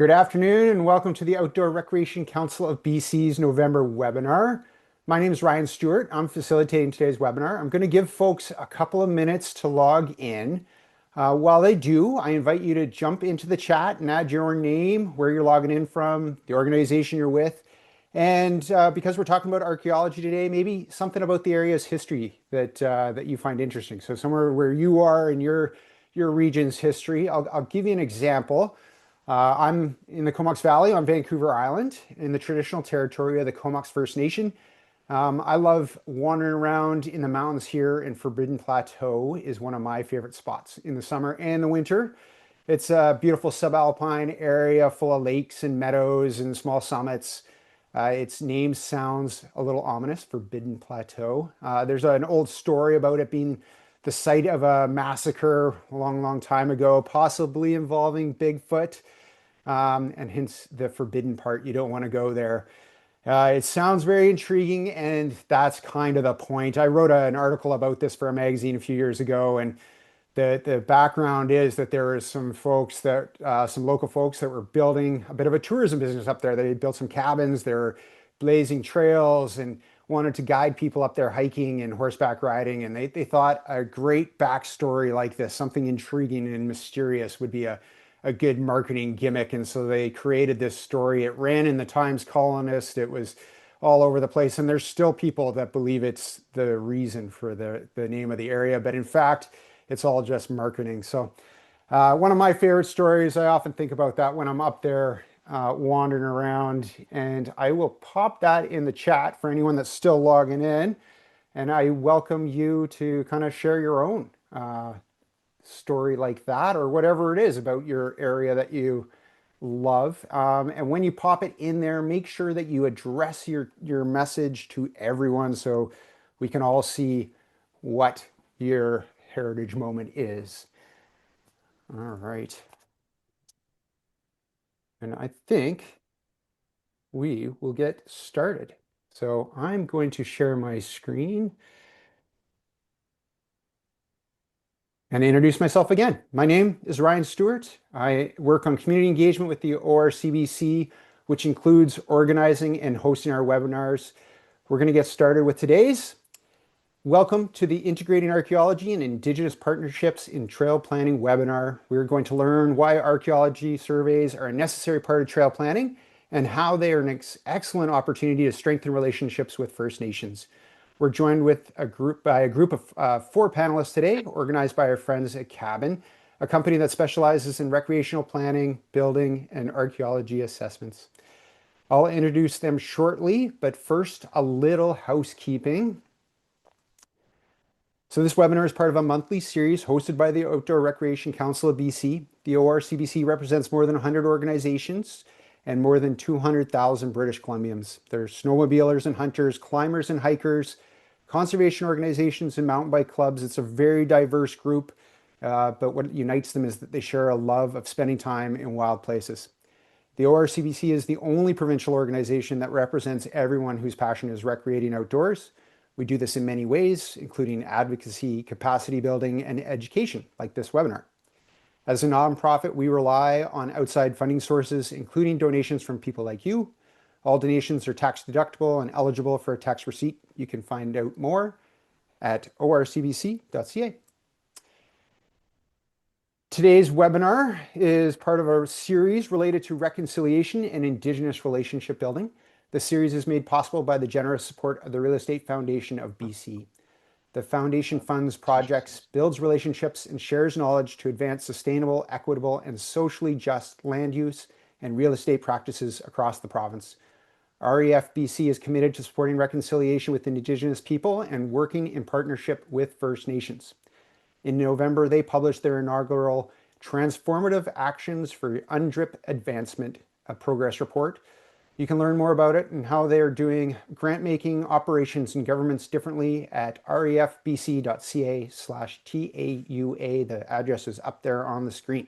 Good afternoon and welcome to the Outdoor Recreation Council of BC's November webinar. My name is Ryan Stewart. I'm facilitating today's webinar. I'm going to give folks a couple of minutes to log in. While they do, I invite you to jump into the chat and add your name, where you're logging in from, the organization you're with. And because we're talking about archaeology today, maybe something about the area's history that you find interesting. So somewhere where you are in your region's history. I'll give you an example. I'm in the Comox Valley on Vancouver Island in the traditional territory of the Comox First Nation. I love wandering around in the mountains here, and Forbidden Plateau is one of my favorite spots in the summer and the winter. It's a beautiful subalpine area full of lakes and meadows and small summits. Its name sounds a little ominous, Forbidden Plateau. There's an old story about it being the site of a massacre a long, long time ago, possibly involving Bigfoot. And hence the forbidden part. You don't want to go there. It sounds very intriguing, and that's kind of the point. I wrote an article about this for a magazine a few years ago, and the background is that there were some folks that some local folks that were building a bit of a tourism business up there. They built some cabins, they're blazing trails, and wanted to guide people up there hiking and horseback riding. And they thought a great backstory like this, something intriguing and mysterious, would be a good marketing gimmick. And so they created this story. It ran in the Times Colonist. It was all over the place. And there's still people that believe it's the reason for the name of the area. But in fact, it's all just marketing. So one of my favorite stories, I often think about that when I'm up there wandering around. And I will pop that in the chat for anyone that's still logging in. And I welcome you to kind of share your own story like that, or whatever it is about your area that you love. And when you pop it in there, make sure that you address your message to everyone so we can all see what your heritage moment is. All right. And I think we will get started. So I'm going to share my screen and introduce myself again. My name is Ryan Stewart. I work on community engagement with the ORCBC, which includes organizing and hosting our webinars. We're going to get started with today's. Welcome to the Integrating Archaeology and Indigenous Partnerships in Trail Planning webinar. We're going to learn why archaeology surveys are a necessary part of trail planning and how they are an excellent opportunity to strengthen relationships with First Nations. We're joined with by a group of 4 panelists today, organized by our friends at Cabin, a company that specializes in recreational planning, building, and archaeology assessments. I'll introduce them shortly, but first, a little housekeeping. So this webinar is part of a monthly series hosted by the Outdoor Recreation Council of BC. The ORCBC represents more than 100 organizations and more than 200,000 British Columbians. There's snowmobilers and hunters, climbers and hikers, conservation organizations and mountain bike clubs. It's a very diverse group, but what unites them is that they share a love of spending time in wild places. The ORCBC is the only provincial organization that represents everyone whose passion is recreating outdoors. We do this in many ways, including advocacy, capacity building, and education, like this webinar. As a nonprofit, we rely on outside funding sources, including donations from people like you. All donations are tax deductible and eligible for a tax receipt. You can find out more at orcbc.ca. Today's webinar is part of a series related to reconciliation and Indigenous relationship building. The series is made possible by the generous support of the Real Estate Foundation of BC. The foundation funds projects, builds relationships, and shares knowledge to advance sustainable, equitable, and socially just land use and real estate practices across the province. REFBC is committed to supporting reconciliation with Indigenous people and working in partnership with First Nations. In November, they published their inaugural Transformative Actions for UNDRIP Advancement, a progress report. You can learn more about it and how they are doing grant-making operations and governments differently at refbc.ca/TAUA. The address is up there on the screen.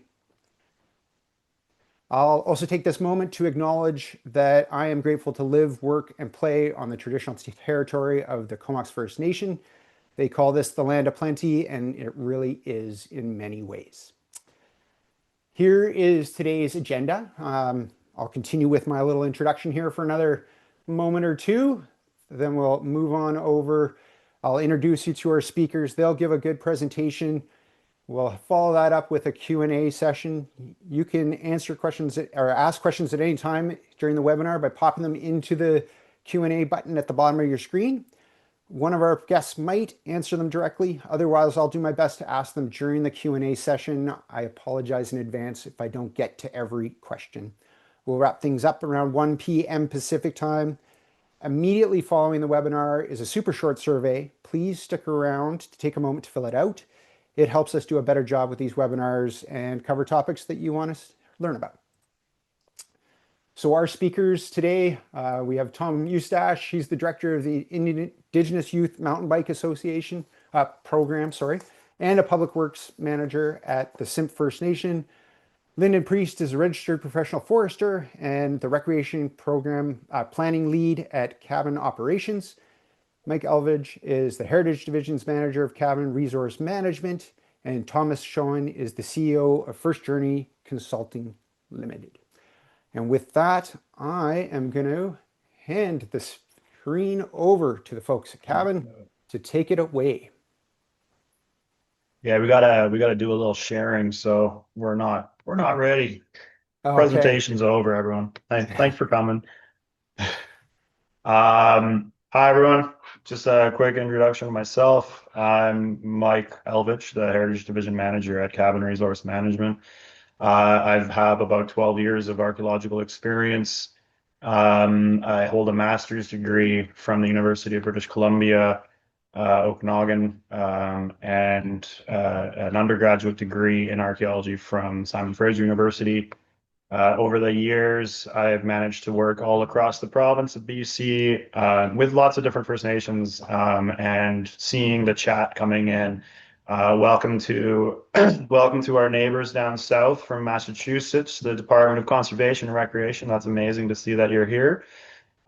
I'll also take this moment to acknowledge that I am grateful to live, work, and play on the traditional territory of the Comox First Nation. They call this the land of plenty, and it really is in many ways. Here is today's agenda. I'll continue with my little introduction here for another moment or two. Then we'll move on over. I'll introduce you to our speakers. They'll give a good presentation. We'll follow that up with a Q&A session. You can answer questions or ask questions at any time during the webinar by popping them into the Q&A button at the bottom of your screen. One of our guests might answer them directly. Otherwise, I'll do my best to ask them during the Q&A session. I apologize in advance if I don't get to every question. We'll wrap things up around 1 p.m. Pacific time. Immediately following the webinar is a super short survey. Please stick around to take a moment to fill it out. It helps us do a better job with these webinars and cover topics that you want to learn about. So our speakers today, we have Tom Eustache. He's the director of the Indigenous Youth Mountain Bike Association program, and a public works manager at the Simp First Nation. Lyndon Priest is a registered professional forester and the recreation program planning lead at Cabin Operations. Mike Elvidge is the Heritage Division's manager of Cabin Resource Management, and Thomas Schoen is the CEO of First Journey Consulting Limited. And with that, I am going to hand the screen over to the folks at Cabin to take it away. Yeah, we gotta do a little sharing, so we're not ready. Okay. Presentation's over, everyone. Thanks for coming. Hi everyone. Just a quick introduction of myself. I'm Mike Elvidge, the Heritage Division Manager at Cabin Resource Management. I have about 12 years of archaeological experience. I hold a master's degree from the University of British Columbia, Okanagan, and an undergraduate degree in archaeology from Simon Fraser University. Over the years, I've managed to work all across the province of BC with lots of different First Nations and seeing the chat coming in. Welcome to our neighbors down south from Massachusetts, the Department of Conservation and Recreation. That's amazing to see that you're here.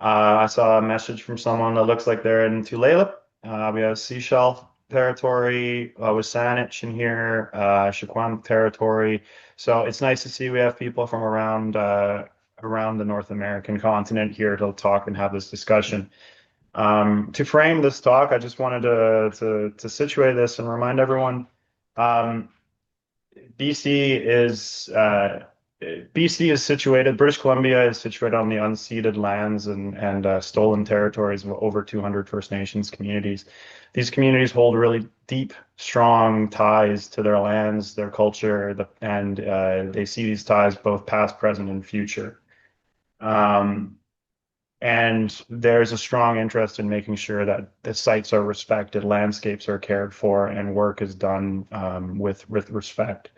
I saw a message from someone that looks like they're in Tulalip. We have Seychelles territory with Saanich in here, Shaquan territory. So it's nice to see we have people from around the North American continent here to talk and have this discussion. To frame this talk, I just wanted to situate this and remind everyone, BC is situated, British Columbia is situated on the unceded lands and stolen territories of over 200 First Nations communities. These communities hold really deep, strong ties to their lands, their culture, and they see these ties both past, present, and future. And there's a strong interest in making sure that the sites are respected, landscapes are cared for, and work is done with respect.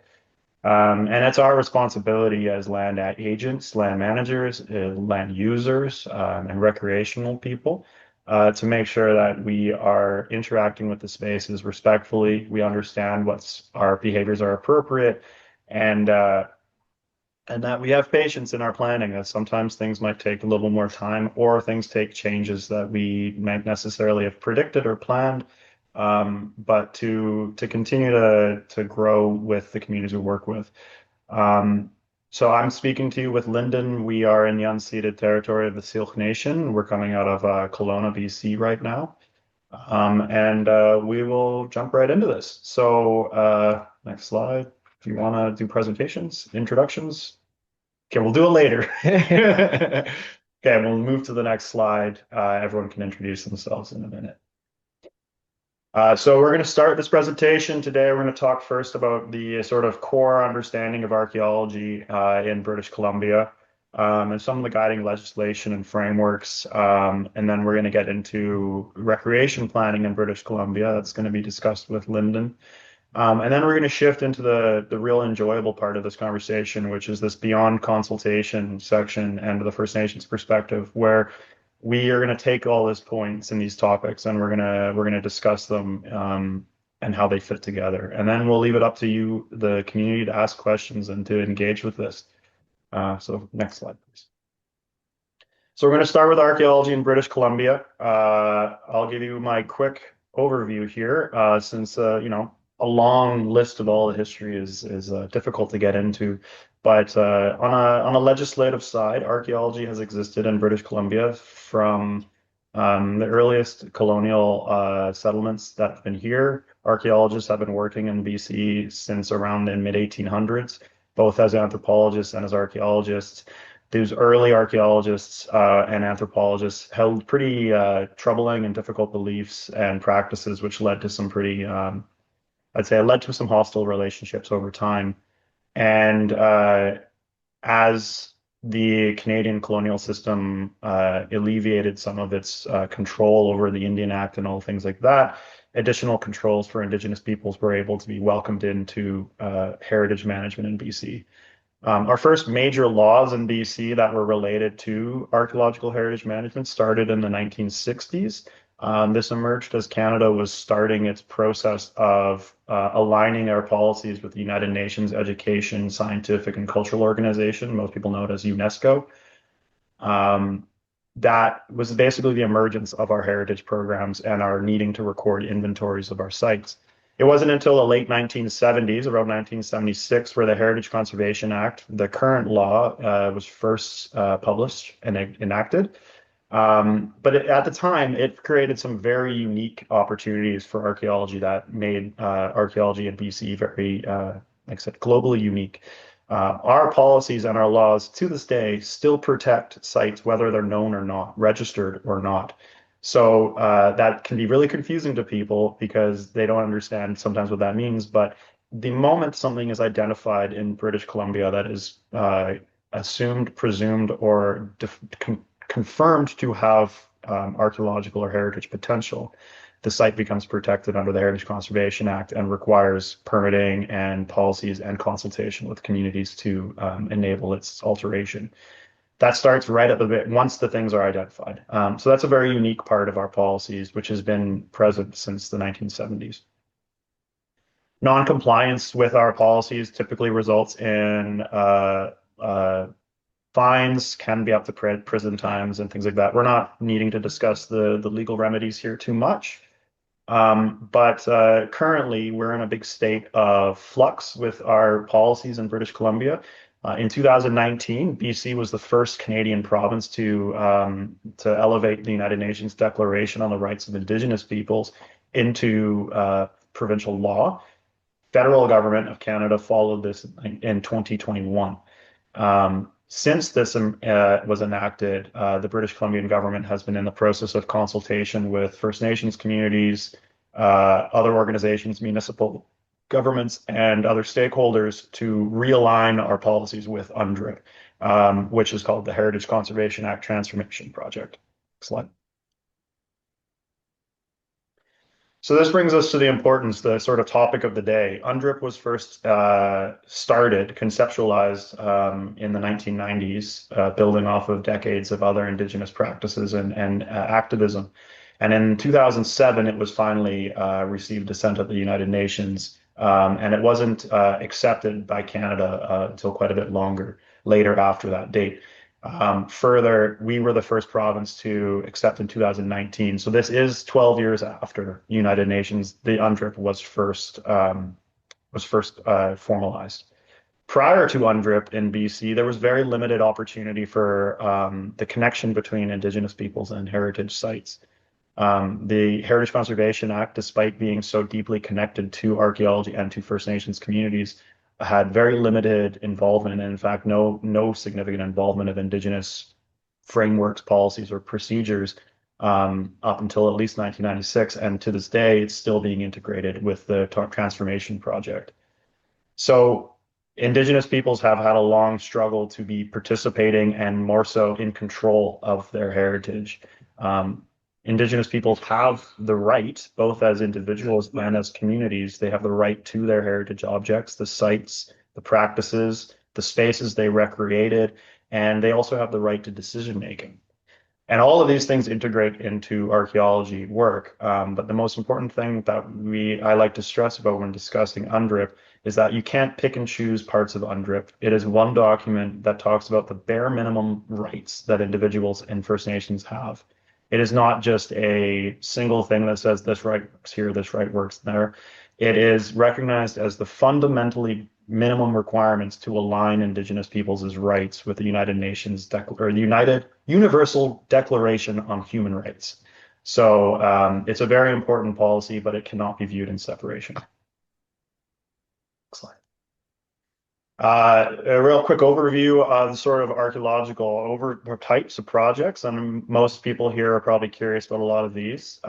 And it's our responsibility as land agents, land managers, land users, and recreational people to make sure that we are interacting with the spaces respectfully. We understand what's our behaviors are appropriate, and that we have patience in our planning. That sometimes things might take a little more time, or things take changes that we might necessarily have predicted or planned. But to continue to grow with the communities we work with. So I'm speaking to you with Lyndon. We are in the unceded territory of the Syilx Nation. We're coming out of Kelowna, BC right now. And we will jump right into this. So next slide. If you want to do presentations, introductions. Okay, we'll do it later. Okay, we'll move to the next slide. Everyone can introduce themselves in a minute. So we're going to start this presentation today. We're going to talk first about the sort of core understanding of archaeology in British Columbia and some of the guiding legislation and frameworks. And then we're going to get into recreation planning in British Columbia. That's going to be discussed with Lyndon. And then we're going to shift into the real enjoyable part of this conversation, which is this beyond consultation section and the First Nations perspective, where we are going to take all these points and these topics and we're going to discuss them and how they fit together. And then we'll leave it up to you, the community, to ask questions and to engage with this. So next slide, please. So we're going to start with archaeology in British Columbia. I'll give you my quick overview here, since a long list of all the history is difficult to get into. But on a legislative side, archaeology has existed in British Columbia from the earliest colonial settlements that have been here. Archaeologists have been working in BC since around the mid 1800s, both as anthropologists and as archaeologists. These early archaeologists and anthropologists held pretty troubling and difficult beliefs and practices, which led to some pretty, I'd say, it led to some hostile relationships over time. And as the Canadian colonial system alleviated some of its control over the Indian Act and all things like that, additional controls for Indigenous peoples were able to be welcomed into heritage management in BC. Our first major laws in BC that were related to archaeological heritage management started in the 1960s. This emerged as Canada was starting its process of aligning our policies with the United Nations Education, Scientific, and Cultural Organization. Most people know it as UNESCO. That was basically the emergence of our heritage programs and our needing to record inventories of our sites. It wasn't until the late 1970s, around 1976, where the Heritage Conservation Act, the current law, was first published and enacted. At the time, it created some very unique opportunities for archaeology that made archaeology in BC very, like I said, globally unique. Our policies and our laws to this day still protect sites, whether they're known or not, registered or not. So that can be really confusing to people because they don't understand sometimes what that means. But the moment something is identified in British Columbia that is assumed, presumed, or confirmed to have archaeological or heritage potential, the site becomes protected under the Heritage Conservation Act and requires permitting and policies and consultation with communities to enable its alteration. That starts right at the bit once the things are identified. So that's a very unique part of our policies, which has been present since the 1970s. Non-compliance with our policies typically results in fines, can be up to prison times and things like that. We're not needing to discuss the legal remedies here too much. Currently, we're in a big state of flux with our policies in British Columbia. In 2019, BC was the first Canadian province to elevate the United Nations Declaration on the Rights of Indigenous Peoples into provincial law. Federal government of Canada followed this in 2021. Since this was enacted, the British Columbian government has been in the process of consultation with First Nations communities, other organizations, municipal governments, and other stakeholders to realign our policies with UNDRIP, which is called the Heritage Conservation Act Transformation Project. Slide. So this brings us to the importance, the sort of topic of the day. UNDRIP was first started, conceptualized in the 1990s, building off of decades of other Indigenous practices and activism. And in 2007, it was finally received assent at the United Nations. And it wasn't accepted by Canada until quite a bit later after that date. Further, we were the first province to accept in 2019. So this is 12 years after United Nations, the UNDRIP was first formalized. Prior to UNDRIP in BC, there was very limited opportunity for the connection between Indigenous peoples and heritage sites. The Heritage Conservation Act, despite being so deeply connected to archaeology and to First Nations communities, had very limited involvement, and in fact, no significant involvement of Indigenous frameworks, policies, or procedures up until at least 1996. And to this day, it's still being integrated with the transformation project. So Indigenous peoples have had a long struggle to be participating and more so in control of their heritage. Indigenous peoples have the right, both as individuals and as communities, they have the right to their heritage objects, the sites, the practices, the spaces they recreated, and they also have the right to decision making. And all of these things integrate into archaeology work. But the most important thing that I like to stress about when discussing UNDRIP is that you can't pick and choose parts of UNDRIP. It is one document that talks about the bare minimum rights that individuals and First Nations have. It is not just a single thing that says this right works here, this right works there. It is recognized as the fundamentally minimum requirements to align Indigenous peoples' rights with the United Nations or the Universal Declaration on Human Rights. So it's a very important policy, but it cannot be viewed in separation. Next slide. A real quick overview of the sort of archaeological types of projects, and most people here are probably curious about a lot of these.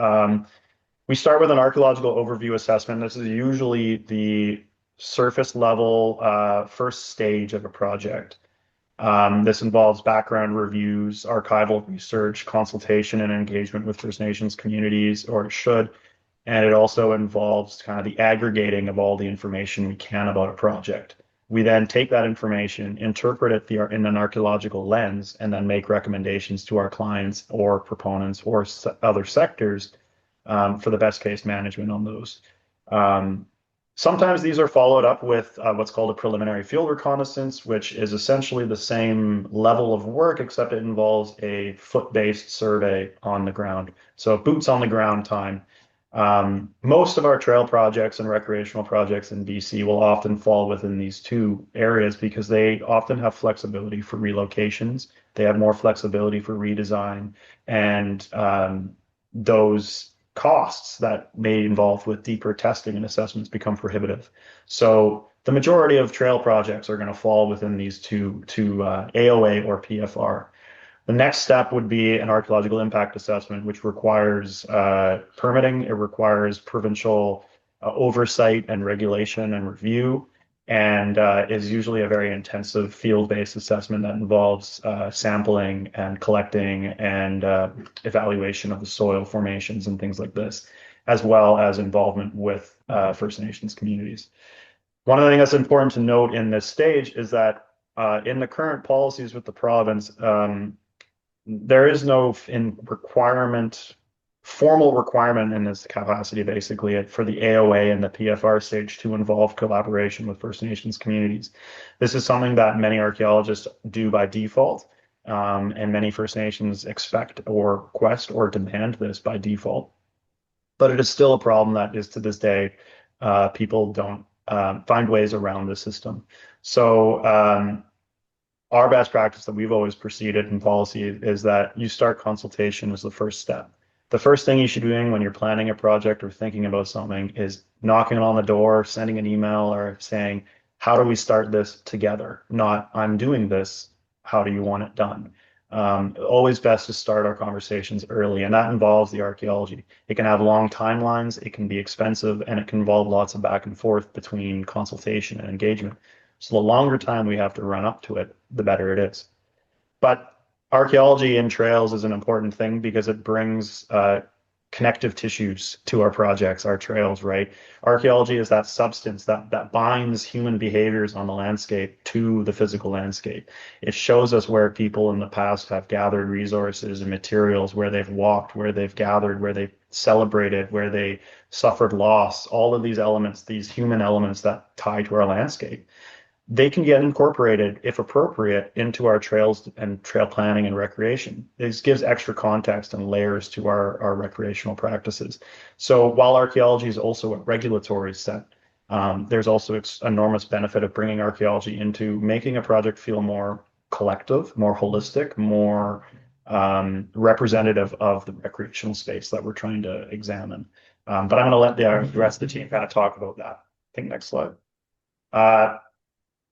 We start with an archaeological overview assessment. This is usually the surface level first stage of a project. This involves background reviews, archival research, consultation, and engagement with First Nations communities, or it should. And it also involves kind of the aggregating of all the information we can about a project. We then take that information, interpret it in an archaeological lens, and then make recommendations to our clients or proponents or other sectors for the best case management on those. Sometimes these are followed up with what's called a preliminary field reconnaissance, which is essentially the same level of work, except it involves a foot-based survey on the ground. So boots on the ground time. Most of our trail projects and recreational projects in BC will often fall within these two areas because they often have flexibility for relocations. They have more flexibility for redesign, and those costs that may involve with deeper testing and assessments become prohibitive. So the majority of trail projects are going to fall within these two AOA or PFR. The next step would be an archaeological impact assessment, which requires permitting. It requires provincial oversight and regulation and review, and is usually a very intensive field-based assessment that involves sampling and collecting and evaluation of the soil formations and things like this, as well as involvement with First Nations communities. One of the things that's important to note in this stage is that in the current policies with the province, there is no formal requirement in this capacity, basically, for the AOA and the PFR stage to involve collaboration with First Nations communities. This is something that many archaeologists do by default, and many First Nations expect or request or demand this by default. But it is still a problem that is to this day, people don't find ways around the system. So our best practice that we've always proceeded in policy is that you start consultation as the first step. The first thing you should be doing when you're planning a project or thinking about something is knocking on the door, sending an email, or saying, how do we start this together? Not, I'm doing this, how do you want it done? Always best to start our conversations early, and that involves the archaeology. It can have long timelines, it can be expensive, and it can involve lots of back and forth between consultation and engagement. So the longer time we have to run up to it, the better it is. But archaeology in trails is an important thing because it brings connective tissues to our projects, our trails, right? Archaeology is that substance that binds human behaviors on the landscape to the physical landscape. It shows us where people in the past have gathered resources and materials, where they've walked, where they've gathered, where they've celebrated, where they suffered loss, all of these elements, these human elements that tie to our landscape. They can get incorporated, if appropriate, into our trails and trail planning and recreation. This gives extra context and layers to our recreational practices. So while archaeology is also a regulatory set, there's also enormous benefit of bringing archaeology into making a project feel more collective, more holistic, more representative of the recreational space that we're trying to examine. But I'm going to let the rest of the team kind of talk about that. I think next slide.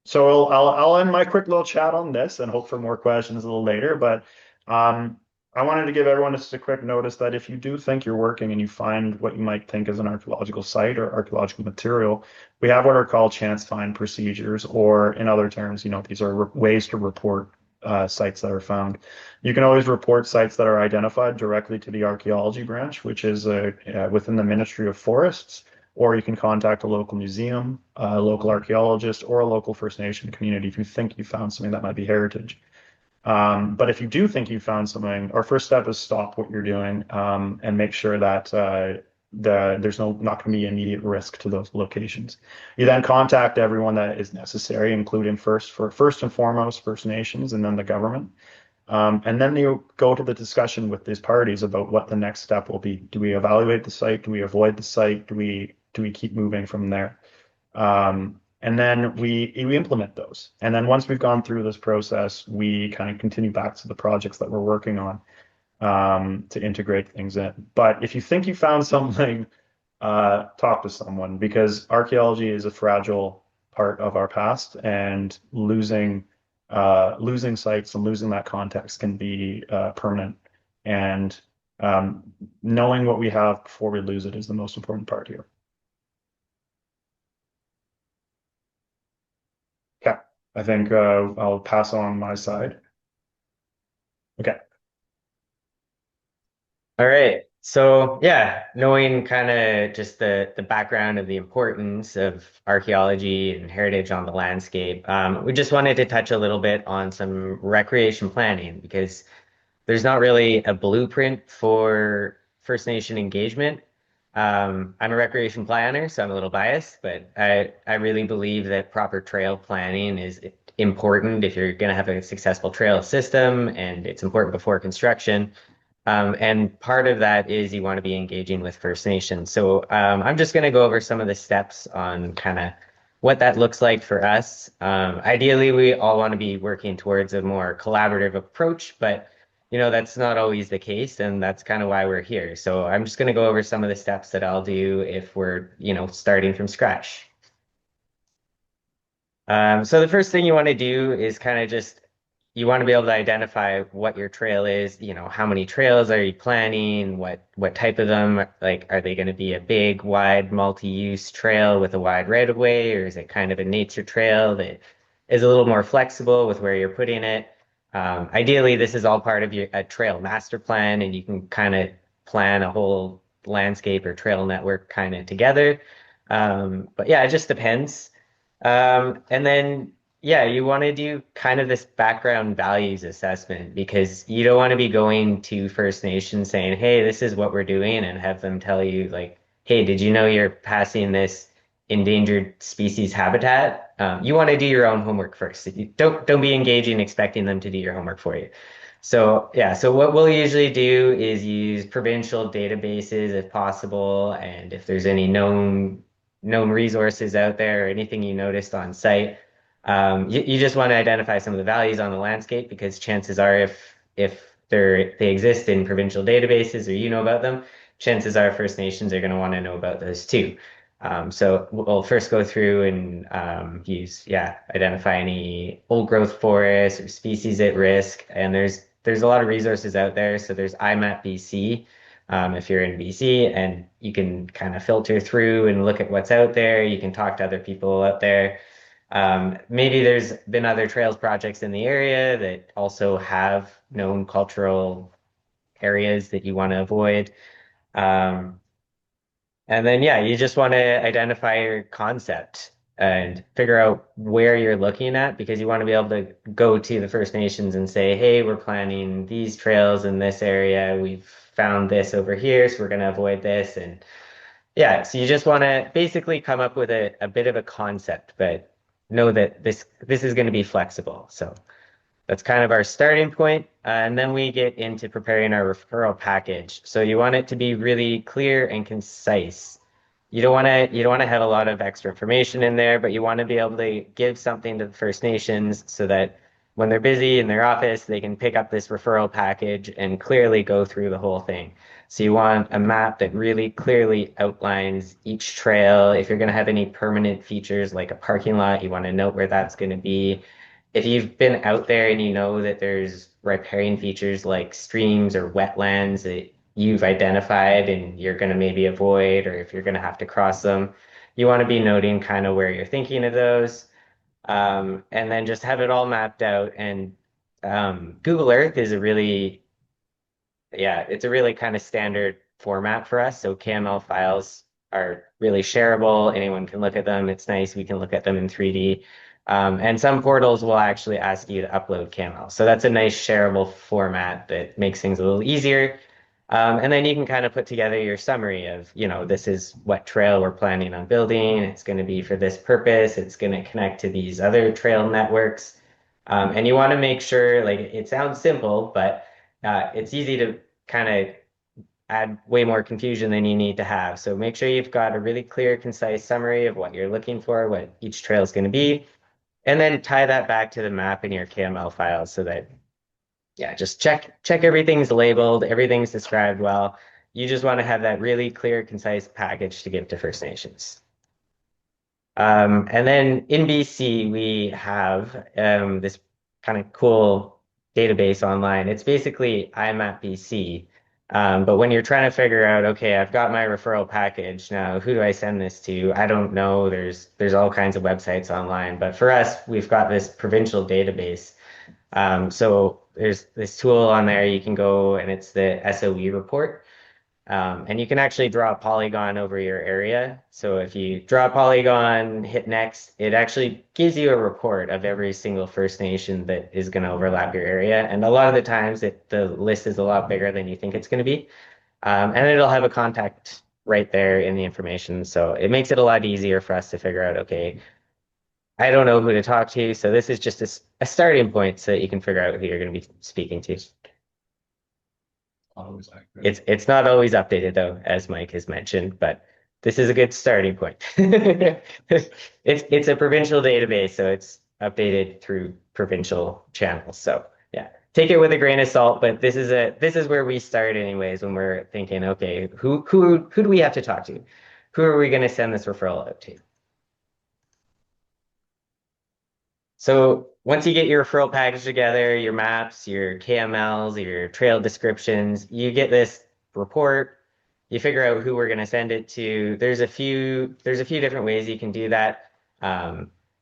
So I'll end my quick little chat on this and hope for more questions a little later. But I wanted to give everyone just a quick notice that if you do think you're working and you find what you might think is an archaeological site or archaeological material, we have what are called chance find procedures, or in other terms, these are ways to report sites that are found. You can always report sites that are identified directly to the archaeology branch, which is within the Ministry of Forests. Or you can contact a local museum, a local archaeologist, or a local First Nation community if you think you found something that might be heritage. But if you do think you found something, our first step is stop what you're doing and make sure that there's not going to be immediate risk to those locations. You then contact everyone that is necessary, including first and foremost First Nations and then the government. And then you go to the discussion with these parties about what the next step will be. Do we evaluate the site? Do we avoid the site? Do we we keep moving from there? And then we implement those. And then once we've gone through this process, we kind of continue back to the projects that we're working on to integrate things in. But if you think you found something, talk to someone because archaeology is a fragile part of our past, and losing sites and losing that context can be permanent. And knowing what we have before we lose it is the most important part here. Okay, I think I'll pass on my side. Okay. All right. So yeah, knowing kind of just the background of the importance of archaeology and heritage on the landscape, we just wanted to touch a little bit on some recreation planning because there's not really a blueprint for First Nation engagement. I'm a recreation planner, so I'm a little biased, but I really believe that proper trail planning is important if you're going to have a successful trail system, and it's important before construction. And part of that is you want to be engaging with First Nations. So I'm just going to go over some of the steps on kind of what that looks like for us. Ideally, we all want to be working towards a more collaborative approach, but that's not always the case, and that's kind of why we're here. So I'm just going to go over some of the steps that I'll do if we're, starting from scratch. So the first thing you want to do is kind of just you want to be able to identify what your trail is, how many trails are you planning, what type of them, like are they going to be a big, wide, multi-use trail with a wide right of way, or is it kind of a nature trail that is a little more flexible with where you're putting it? Ideally, this is all part of a trail master plan, and you can kind of plan a whole landscape or trail network kind of together. But yeah, it just depends. And then, yeah, you want to do kind of this background values assessment because you don't want to be going to First Nations saying, hey, this is what we're doing, and have them tell you, like, hey, did you know you're passing this endangered species habitat? You want to do your own homework first. You don't be engaging, expecting them to do your homework for you. So yeah, so what we'll usually do is use provincial databases if possible, and if there's any known resources out there or anything you noticed on site. You just want to identify some of the values on the landscape because chances are if they exist in provincial databases or you know about them, chances are First Nations are going to want to know about those too. So we'll first go through and identify any old growth forests or species at risk. And there's a lot of resources out there. So there's IMAP BC, if you're in BC, and you can kind of filter through and look at what's out there. You can talk to other people out there. Maybe there's been other trails projects in the area that also have known cultural areas that you want to avoid. Um, and then, yeah, you just want to identify your concept and figure out where you're looking at because you want to be able to go to the First Nations and say, hey, we're planning these trails in this area. We've found this over here, so we're going to avoid this. And yeah, so you just want to basically come up with a bit of a concept, but know that this is going to be flexible. So that's kind of our starting point. And then we get into preparing our referral package. So you want it to be really clear and concise. You don't want to have a lot of extra information in there, but you want to be able to give something to the First Nations so that when they're busy in their office, they can pick up this referral package and clearly go through the whole thing. So you want a map that really clearly outlines each trail. If you're going to have any permanent features like a parking lot, you want to note where that's going to be. If you've been out there and you know that there's riparian features like streams or wetlands that you've identified and you're going to maybe avoid, or if you're going to have to cross them, you want to be noting kind of where you're thinking of those. And then just have it all mapped out. And Google Earth is it's a really kind of standard format for us. So KML files are really shareable. Anyone can look at them. It's nice. We can look at them in 3D. And some portals will actually ask you to upload KML. So that's a nice shareable format that makes things a little easier. And then you can kind of put together your summary of, this is what trail we're planning on building. It's going to be for this purpose. It's going to connect to these other trail networks. And you want to make sure, like, it sounds simple, but it's easy to kind of add way more confusion than you need to have. So make sure you've got a really clear, concise summary of what you're looking for, what each trail is going to be, and then tie that back to the map in your KML files so that, yeah, just check everything's labeled, everything's described well. You just want to have that really clear, concise package to give to First Nations. And then in BC, we have this kind of cool database online. It's basically IMAP BC. But when you're trying to figure out, okay, I've got my referral package now, who do I send this to? I don't know. There's all kinds of websites online. But for us, we've got this provincial database. So there's this tool on there you can go and it's the SOE report. And you can actually draw a polygon over your area. So if you draw a polygon, hit next, it actually gives you a report of every single First Nation that is going to overlap your area. And a lot of the times the list is a lot bigger than you think it's going to be. And it'll have a contact right there in the information. So it makes it a lot easier for us to figure out, okay, I don't know who to talk to. So this is just a starting point so that you can figure out who you're going to be speaking to. Always accurate. It's not always updated though, as Mike has mentioned, but this is a good starting point. It's a provincial database, so it's updated through provincial channels. So yeah, take it with a grain of salt, but this is where we start anyways when we're thinking, okay, who do we have to talk to? Who are we going to send this referral out to? So once you get your referral package together, your maps, your KMLs, your trail descriptions, you get this report. You figure out who we're going to send it to. There's a few different ways you can do that.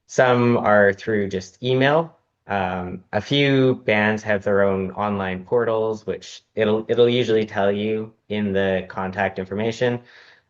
Some are through just email. A few bands have their own online portals, which it'll usually tell you in the contact information.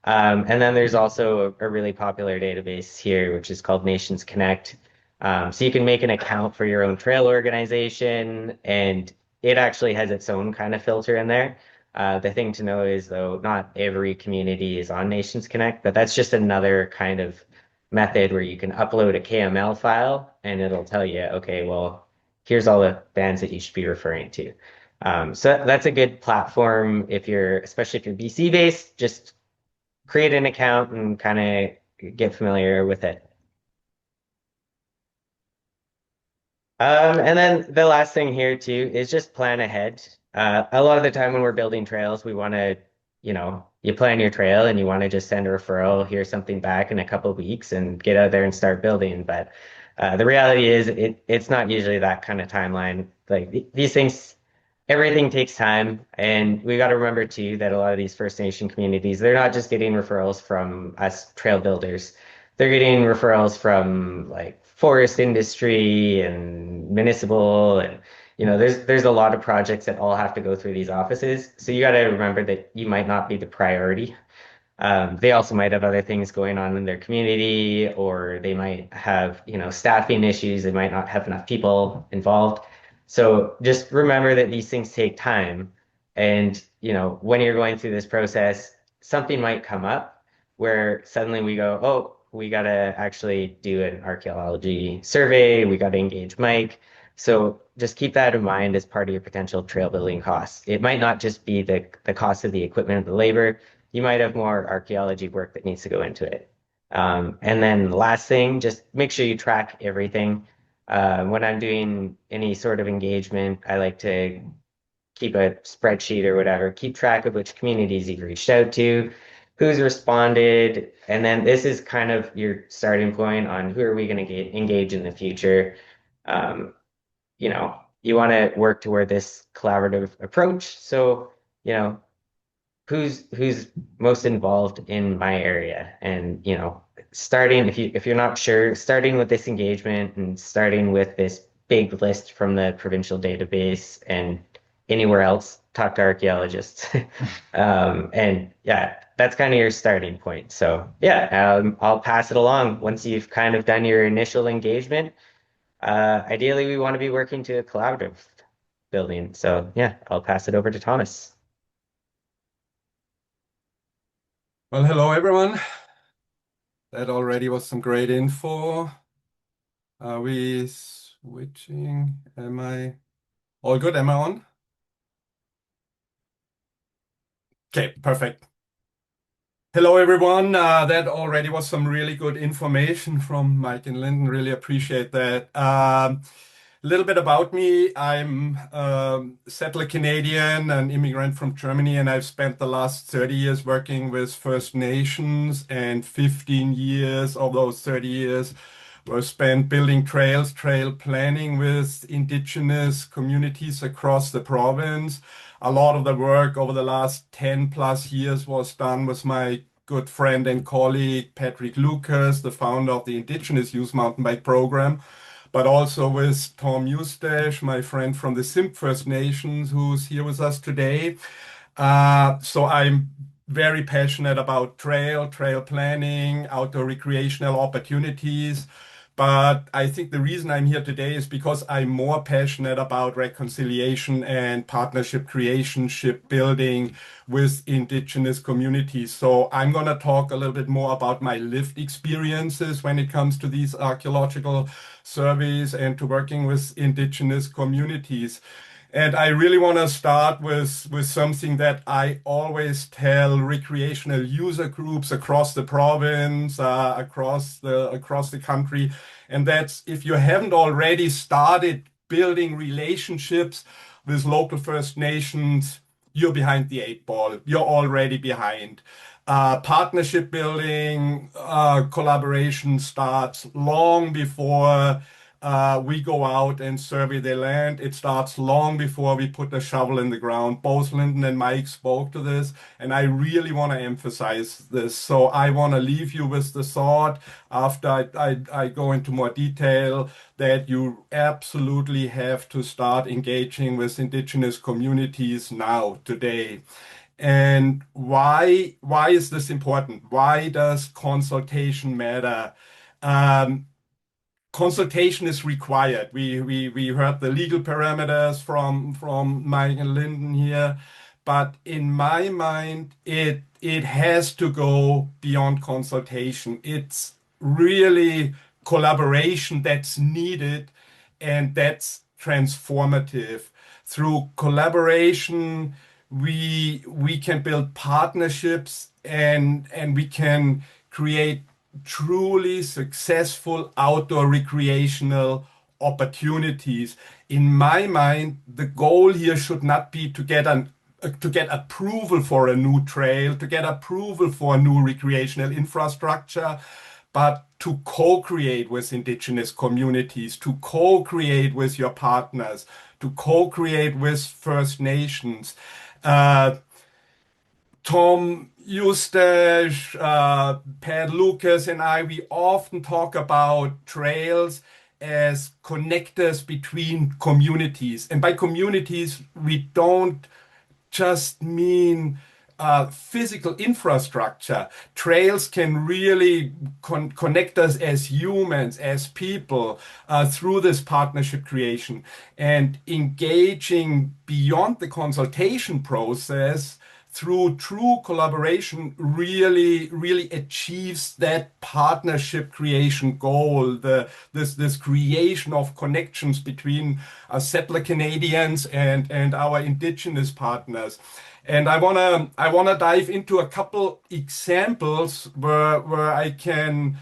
And then there's also a really popular database here, which is called Nations Connect. So you can make an account for your own trail organization, and it actually has its own kind of filter in there. The thing to know is, though, not every community is on Nations Connect, but that's just another kind of method where you can upload a KML file and it'll tell you, okay, well, here's all the bands that you should be referring to. So that's a good platform especially if you're BC based, just create an account and kind of get familiar with it. And then the last thing here too is just plan ahead. A lot of the time when we're building trails, we want to, you plan your trail and you want to just send a referral, hear something back in a couple of weeks and get out there and start building. But the reality is it's not usually that kind of timeline. Like these things, everything takes time. And we got to remember too that a lot of these First Nation communities, they're not just getting referrals from us trail builders. They're getting referrals from like forest industry and municipal and there's a lot of projects that all have to go through these offices. So you got to remember that you might not be the priority. They also might have other things going on in their community, or they might have, staffing issues. They might not have enough people involved. So just remember that these things take time. And, when you're going through this process, something might come up where suddenly we go, oh, we got to actually do an archaeology survey. We got to engage Mike. So just keep that in mind as part of your potential trail building costs. It might not just be the cost of the equipment and the labor. You might have more archaeology work that needs to go into it. And then last thing, just make sure you track everything. When I'm doing any sort of engagement, I like to keep a spreadsheet or whatever, keep track of which communities you've reached out to, who's responded, and then this is kind of your starting point on who are we going to engage in the future. Um, you want to work toward this collaborative approach. So, who's most involved in my area, and starting if you're not sure, starting with this engagement and starting with this big list from the provincial database and anywhere else, talk to archaeologists. And yeah, that's kind of your starting point. So yeah, I'll pass it along once you've kind of done your initial engagement. Ideally, we want to be working to a collaborative building. So yeah, I'll pass it over to Thomas. Well, hello everyone. That already was some great info. Are we switching? Am I all good? Am I on? Okay, perfect. Hello, everyone. That already was some really good information from Mike and Lyndon. Really appreciate that. A little bit about me. I'm a settler Canadian, an immigrant from Germany, and I've spent the last 30 years working with First Nations, and 15 years of those 30 years were spent building trails, trail planning with Indigenous communities across the province. A lot of the work over the last 10 plus years was done with my good friend and colleague Patrick Lucas, the founder of the Indigenous Youth Mountain Bike Program, but also with Tom Eustache, my friend from the Simp First Nations, who's here with us today. So I'm very passionate about trail planning, outdoor recreational opportunities. But I think the reason I'm here today is because I'm more passionate about reconciliation and partnership creation, shipbuilding with Indigenous communities. So I'm going to talk a little bit more about my lived experiences when it comes to these archaeological surveys and to working with Indigenous communities. And I really want to start with something that I always tell recreational user groups across the province, across the country, and that's if you haven't already started building relationships with local First Nations, you're behind the eight ball. You're already behind. Partnership building, collaboration starts long before we go out and survey the land. It starts long before we put the shovel in the ground. Both Lyndon and Mike spoke to this, and I really want to emphasize this. So I want to leave you with the thought after I go into more detail that you absolutely have to start engaging with Indigenous communities now, today. And why is this important? Why does consultation matter? Consultation is required. We heard the legal parameters from Mike and Lyndon here, but in my mind, it has to go beyond consultation. It's really collaboration that's needed, and that's transformative. Through collaboration, we can build partnerships, and we can create truly successful outdoor recreational opportunities. In my mind, the goal here should not be to get approval for a new trail, to get approval for a new recreational infrastructure, but to co-create with Indigenous communities, to co-create with your partners, to co-create with First Nations. Tom Eustache, Pat Lucas, and I, we often talk about trails as connectors between communities. And by communities, we don't just mean physical infrastructure. Trails can really connect us as humans, as people, through this partnership creation. And engaging beyond the consultation process through true collaboration really achieves that partnership creation goal, this creation of connections between settler Canadians and our Indigenous partners. And I wanna dive into a couple examples where I can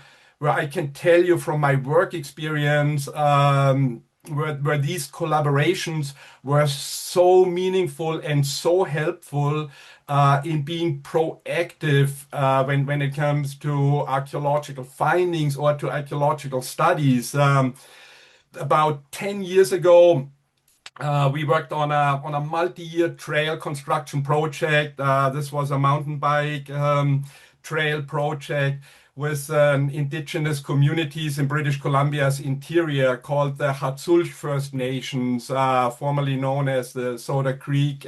tell you from my work experience, where these collaborations were so meaningful and so helpful in being proactive when it comes to archaeological findings or to archaeological studies. About 10 years ago, we worked on a multi-year trail construction project. This was a mountain bike trail project with Indigenous communities in British Columbia's interior called the Hatsulj First Nations, formerly known as the Soda Creek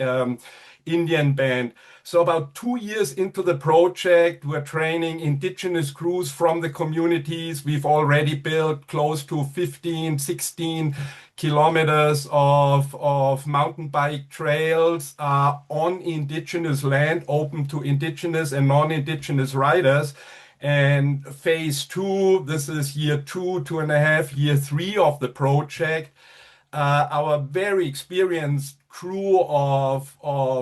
Indian Band. So about 2 years into the project, we're training Indigenous crews from the communities. We've already built close to 15, 16 kilometers of mountain bike trails on Indigenous land, open to Indigenous and non-Indigenous riders. And phase two, this is year two, 2.5, year three of the project. Our very experienced crew of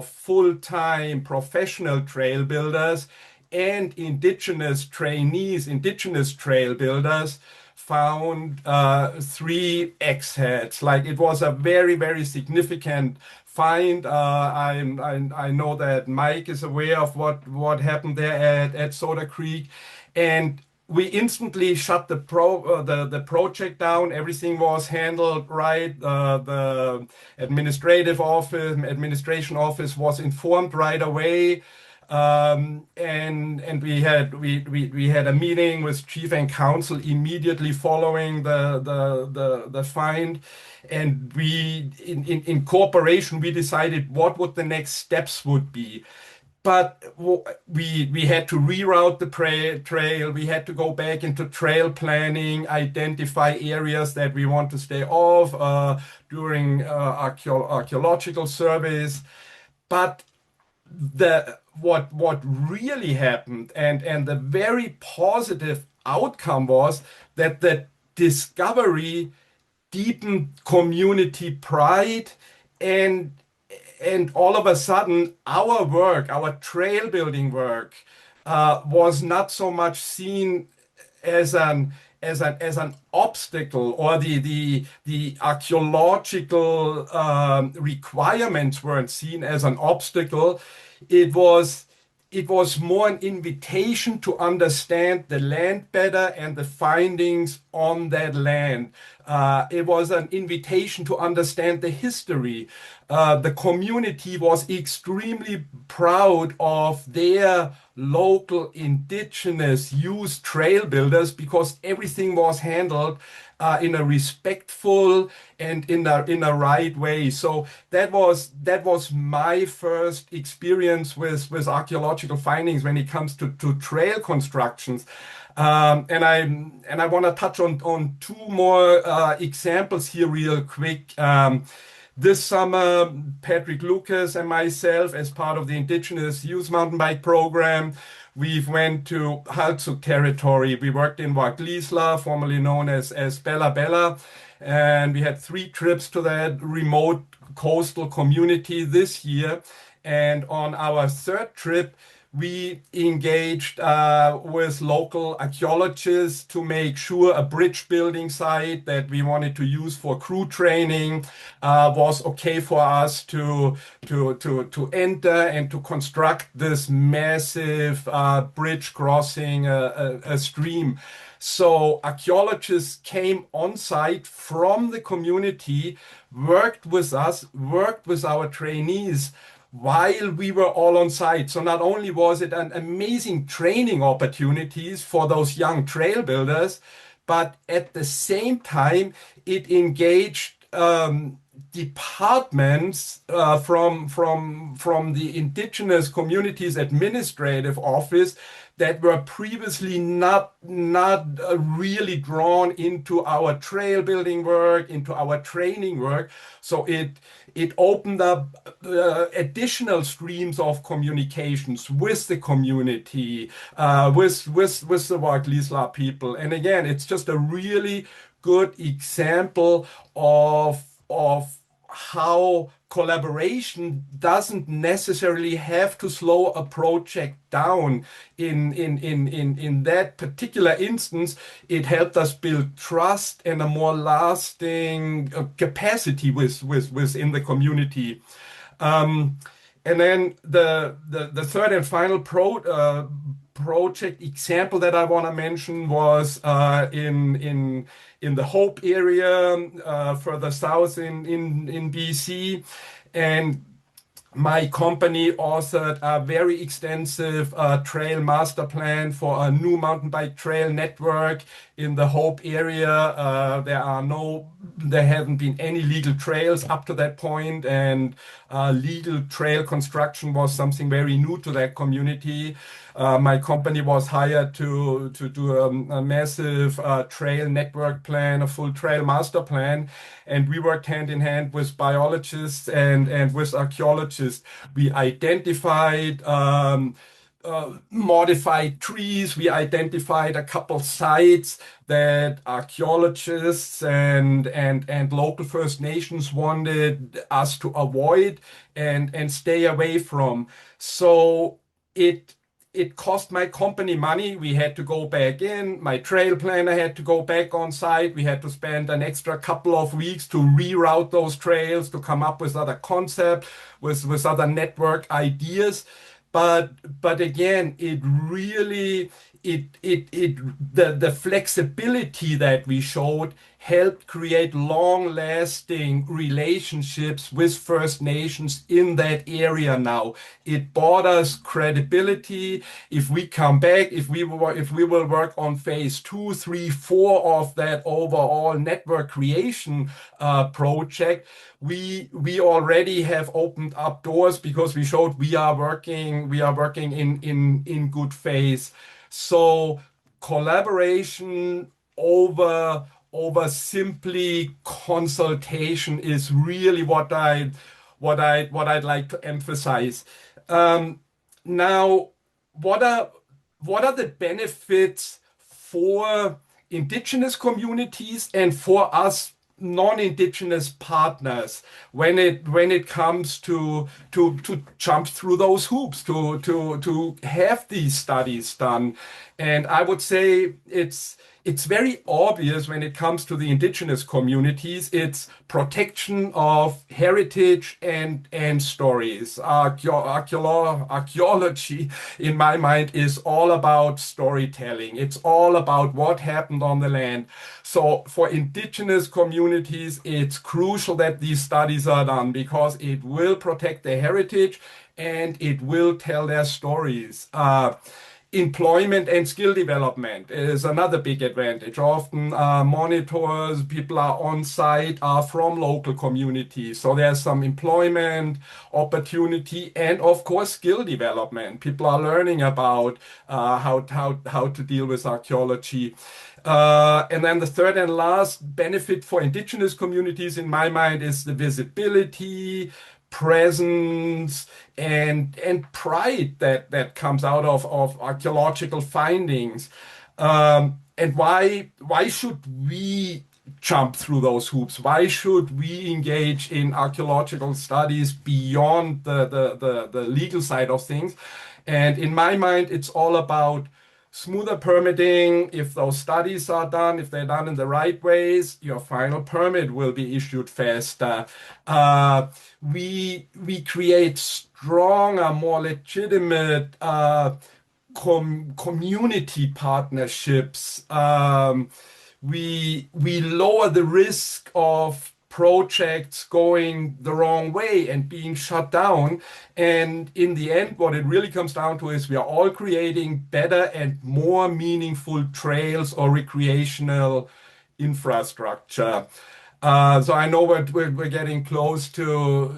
full-time professional trail builders and indigenous trainees, indigenous trail builders, found 3 X-heads. Like, it was a very, very significant find. I know that Mike is aware of what happened there at Soda Creek, and we instantly shut the project down. Everything was handled right. The administration office was informed right away. And we had a meeting with chief and council immediately following the find, and in cooperation we decided what would the next steps would be. But we had to reroute the trail. We had to go back into trail planning, identify areas that we want to stay off during archaeological surveys. But what really happened, and the very positive outcome, was that the discovery deepened community pride, and all of a sudden our work, our trail building work, was not so much seen as an obstacle, or the archaeological requirements weren't seen as an obstacle. It was more an invitation to understand the land better and the findings on that land. It was an invitation to understand the history. The community was extremely proud of their local indigenous youth trail builders, because everything was handled in a respectful and in a right way. So that was my first experience with archaeological findings when it comes to trail constructions. And I want to touch on 2 more examples here real quick. This summer, Patrick Lucas and myself, as part of the Indigenous Youth Mountain Bike Program, we went to Halsuk territory. We worked in Waglisla, formerly known as Bella Bella, and we had 3 trips to that remote coastal community this year. And on our 3rd trip, we engaged with local archaeologists to make sure a bridge building site that we wanted to use for crew training was okay for us to enter and to construct this massive bridge crossing a stream. So archaeologists came on site from the community, worked with us, worked with our trainees while we were all on site. So not only was it an amazing training opportunities for those young trail builders, but at the same time, it engaged departments from the indigenous communities administrative office that were previously not really drawn into our trail building work, into our training work. So it opened up additional streams of communications with the community, with the Waglisla people. And again, it's just a really good example of how collaboration doesn't necessarily have to slow a project down. In that particular instance, it helped us build trust and a more lasting capacity within the community. And then the 3rd and final project example that I want to mention was in the Hope area, further south in BC, and my company authored a very extensive trail master plan for a new mountain bike trail network in the Hope area. There haven't been any legal trails up to that point, and legal trail construction was something very new to that community. My company was hired to do a massive trail network plan, a full trail master plan, and we worked hand in hand with biologists and with archaeologists. We identified modified trees. We identified a couple sites that archaeologists and local First Nations wanted us to avoid and stay away from. So it cost my company money. We had to go back in. My trail planner had to go back on site. We had to spend an extra couple of weeks to reroute those trails, to come up with other concepts, with other network ideas. But again, it really the flexibility that we showed helped create long-lasting relationships with First Nations in that area now. It brought us credibility. If we come back, if we will work on phase 2, 3, 4 of that overall network creation project, we already have opened up doors because we showed we are working in good faith. So collaboration over simply consultation is really what I'd like to emphasize. Now, what are the benefits for indigenous communities and for us non-indigenous partners when it comes to jump through those hoops to have these studies done? And I would say it's very obvious when it comes to the indigenous communities. It's protection of heritage and stories. Archaeology, in my mind, is all about storytelling. It's all about what happened on the land. So for indigenous communities, it's crucial that these studies are done because it will protect their heritage and it will tell their stories. Employment and skill development is another big advantage. Often monitors, people are on site, are from local communities. So there's some employment opportunity and of course skill development. People are learning about how to deal with archaeology. And then the third and last benefit for indigenous communities in my mind is the visibility, presence, and pride that comes out of archaeological findings. And why should we jump through those hoops? Why should we engage in archaeological studies beyond the legal side of things? And in my mind, it's all about smoother permitting. If those studies are done, if they're done in the right ways, your final permit will be issued faster. We create stronger, more legitimate community partnerships. We lower the risk of projects going the wrong way and being shut down. And in the end, what it really comes down to is we are all creating better and more meaningful trails or recreational infrastructure. So I know we're getting close to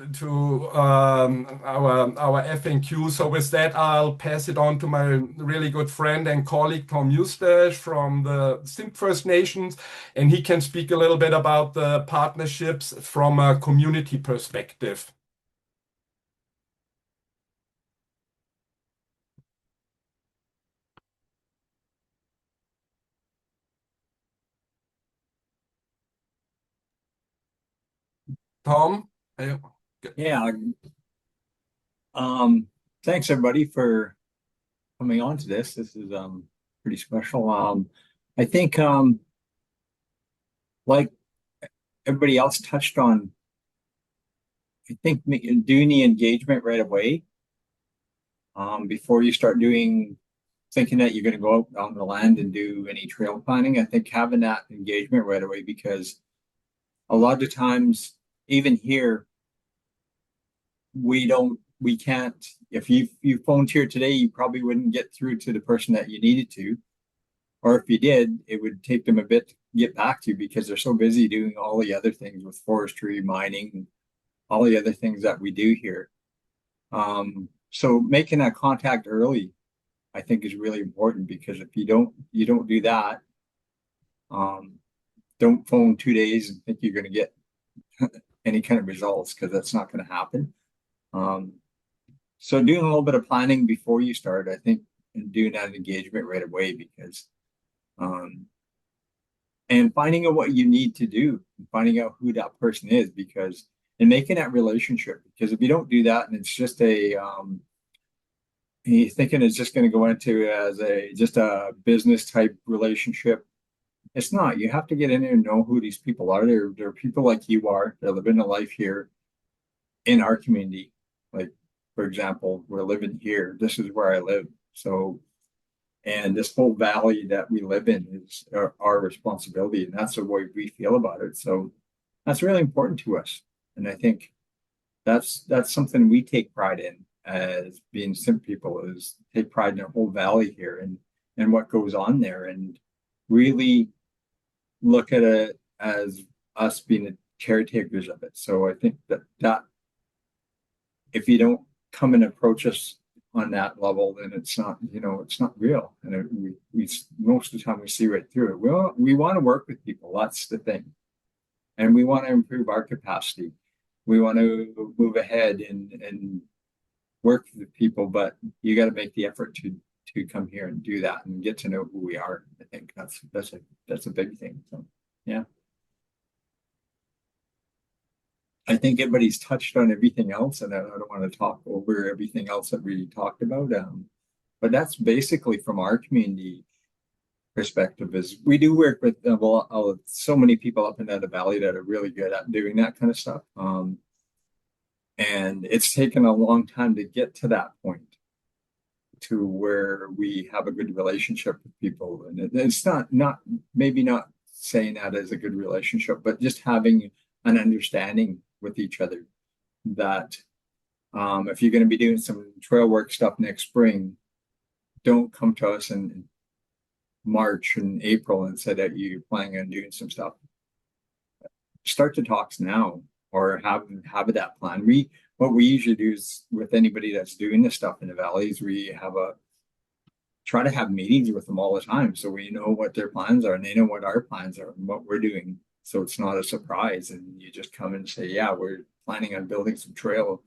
our FNQ. So with that, I'll pass it on to my really good friend and colleague Tom Eustace from the Simp First Nations, and he can speak a little bit about the partnerships from a community perspective. Tom? Yeah. Thanks everybody for coming on to this. This is pretty special. I think like everybody else touched on, I think doing the engagement right away before you start thinking that you're going to go out on the land and do any trail planning. I think having that engagement right away, because a lot of times, even here, we can't, if you phoned here today, you probably wouldn't get through to the person that you needed to. Or if you did, it would take them a bit to get back to you because they're so busy doing all the other things with forestry, mining, all the other things that we do here. So making that contact early, I think, is really important, because if you don't do that, don't phone 2 days and think you're going to get any kind of results, because that's not going to happen. So doing a little bit of planning before you start, I think, and doing that engagement right away, because and finding out what you need to do, and finding out who that person is, because and making that relationship. Because if you don't do that, and it's just you're thinking it's just going to go into as just a business type relationship. It's not. You have to get in there and know who these people are. They're people like you are. They're living a life here in our community. Like, for example, we're living here. This is where I live. So, and this whole valley that we live in is our responsibility, and that's the way we feel about it. So that's really important to us. And I think that's something we take pride in as being Sim people, is take pride in our whole valley here and what goes on there, and really look at it as us being the caretakers of it. So I think that if you don't come and approach us on that level, then it's not, it's not real. And we most of the time we see right through it. We want to work with people. That's the thing. And we want to improve our capacity. We want to move ahead and work with people, but you got to make the effort to come here and do that and get to know who we are. I think that's a big thing. So yeah. I think everybody's touched on everything else, and I don't want to talk over everything else that we talked about. But that's basically from our community perspective. Is we do work with so many people up in the valley that are really good at doing that kind of stuff. And it's taken a long time to get to that point, to where we have a good relationship with people. And it's not maybe not saying that as a good relationship, but just having an understanding with each other that if you're going to be doing some trail work stuff next spring, don't come to us in March and April and say that you're planning on doing some stuff. Start the talks now, or have that plan. What we usually do is, with anybody that's doing this stuff in the valleys, we try to have meetings with them all the time, so we know what their plans are and they know what our plans are and what we're doing. So it's not a surprise, and you just come and say, yeah, we're planning on building some trail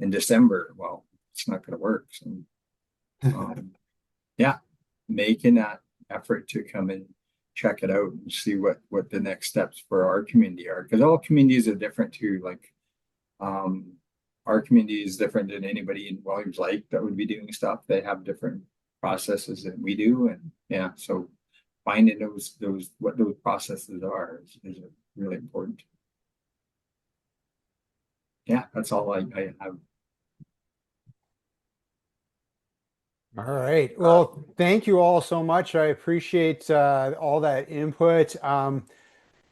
in December. Well, it's not going to work. So, yeah, making that effort to come and check it out and see what the next steps for our community are, because all communities are different too. Like, our community is different than anybody in Williams Lake that would be doing stuff. They have different processes than we do, and yeah, so finding what those processes are is really important. Yeah, that's all I have. All right. Well, thank you all so much. I appreciate all that input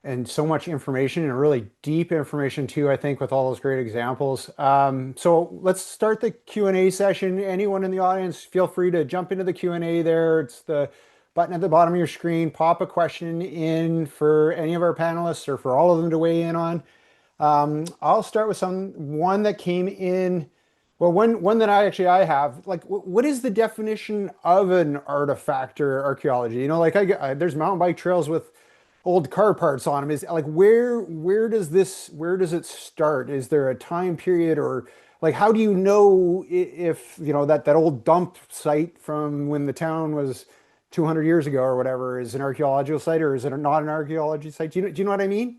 and so much information, and really deep information too, I think, with all those great examples. So let's start the Q&A session. Anyone in the audience, feel free to jump into the Q&A there. It's the button at the bottom of your screen. Pop a question in for any of our panelists or for all of them to weigh in on. I'll start with one that came in. Well, one that I have, like, what is the definition of an artifact or archaeology? Like there's mountain bike trails with old car parts on them. Is like, where does it start? Is there a time period, or like, how do you know if that old dump site from when the town was 200 years ago or whatever is an archaeological site, or is it not an archaeology site? Do you know what I mean?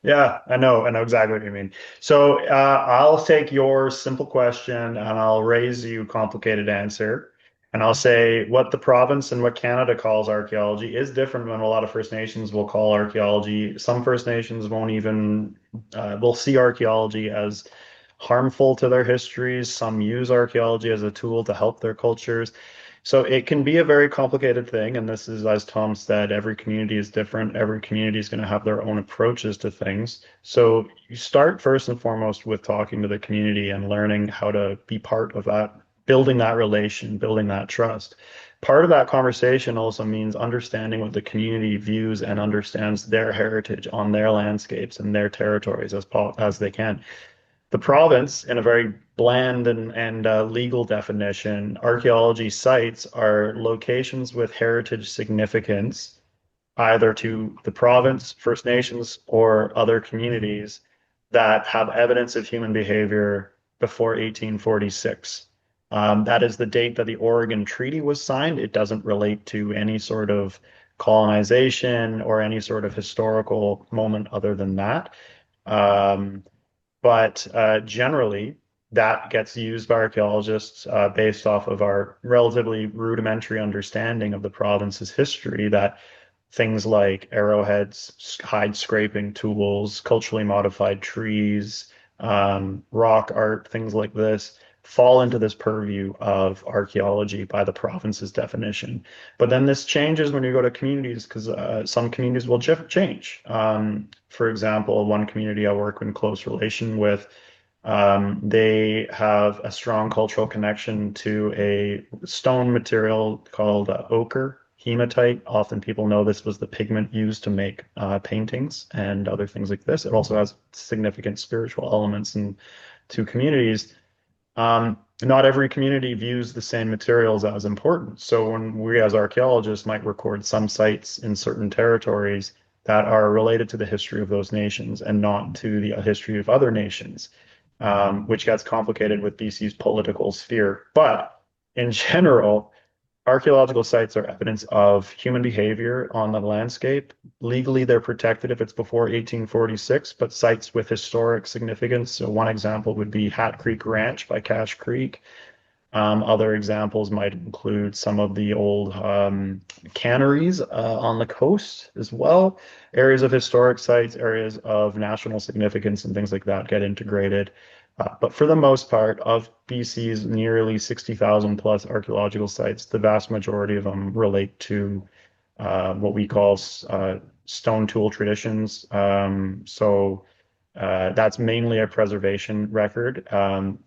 Yeah, I know exactly what you mean. So I'll take your simple question and I'll raise you a complicated answer. And I'll say what the province and what Canada calls archaeology is different than a lot of First Nations will call archaeology. Some First Nations won't even will see archaeology as harmful to their histories. Some use archaeology as a tool to help their cultures. So it can be a very complicated thing, and this is, as Tom said, every community is different. Every community is going to have their own approaches to things. So you start first and foremost with talking to the community and learning how to be part of that, building that relation, building that trust. Part of that conversation also means understanding what the community views and understands their heritage on their landscapes and their territories as they can. The province, in a very bland and legal definition, archaeology sites are locations with heritage significance, either to the province, First Nations, or other communities that have evidence of human behavior before 1846. That is the date that the Oregon Treaty was signed. It doesn't relate to any sort of colonization or any sort of historical moment other than that. Um, but generally, that gets used by archaeologists based off of our relatively rudimentary understanding of the province's history, that things like arrowheads, hide scraping tools, culturally modified trees, rock art, things like this fall into this purview of archaeology by the province's definition. But then this changes when you go to communities, because some communities will change. For example, one community I work in close relation with, they have a strong cultural connection to a stone material called ochre, hematite. Often people know this was the pigment used to make paintings and other things like this. It also has significant spiritual elements in to communities. Not every community views the same materials as important. So when we as archaeologists might record some sites in certain territories that are related to the history of those nations and not to the history of other nations, which gets complicated with BC's political sphere. But in general, archaeological sites are evidence of human behavior on the landscape. Legally, they're protected if it's before 1846, but sites with historic significance. So one example would be Hat Creek Ranch by Cache Creek. Other examples might include some of the old canneries on the coast as well. Areas of historic sites, areas of national significance, and things like that get integrated. But for the most part, of BC's nearly 60,000 plus archaeological sites, the vast majority of them relate to what we call stone tool traditions. That's mainly a preservation record.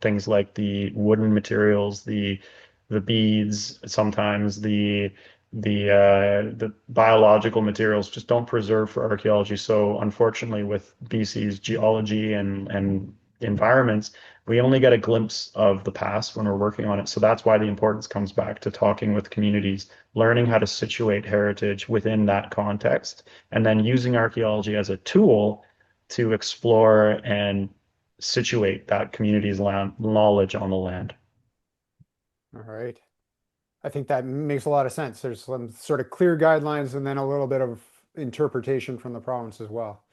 Things like the wooden materials, the beads, sometimes the biological materials just don't preserve for archaeology. So unfortunately, with BC's geology and environments, we only get a glimpse of the past when we're working on it. So that's why the importance comes back to talking with communities, learning how to situate heritage within that context, and then using archaeology as a tool to explore and situate that community's knowledge on the land. All right. I think that makes a lot of sense. There's some sort of clear guidelines and then a little bit of interpretation from the province as well.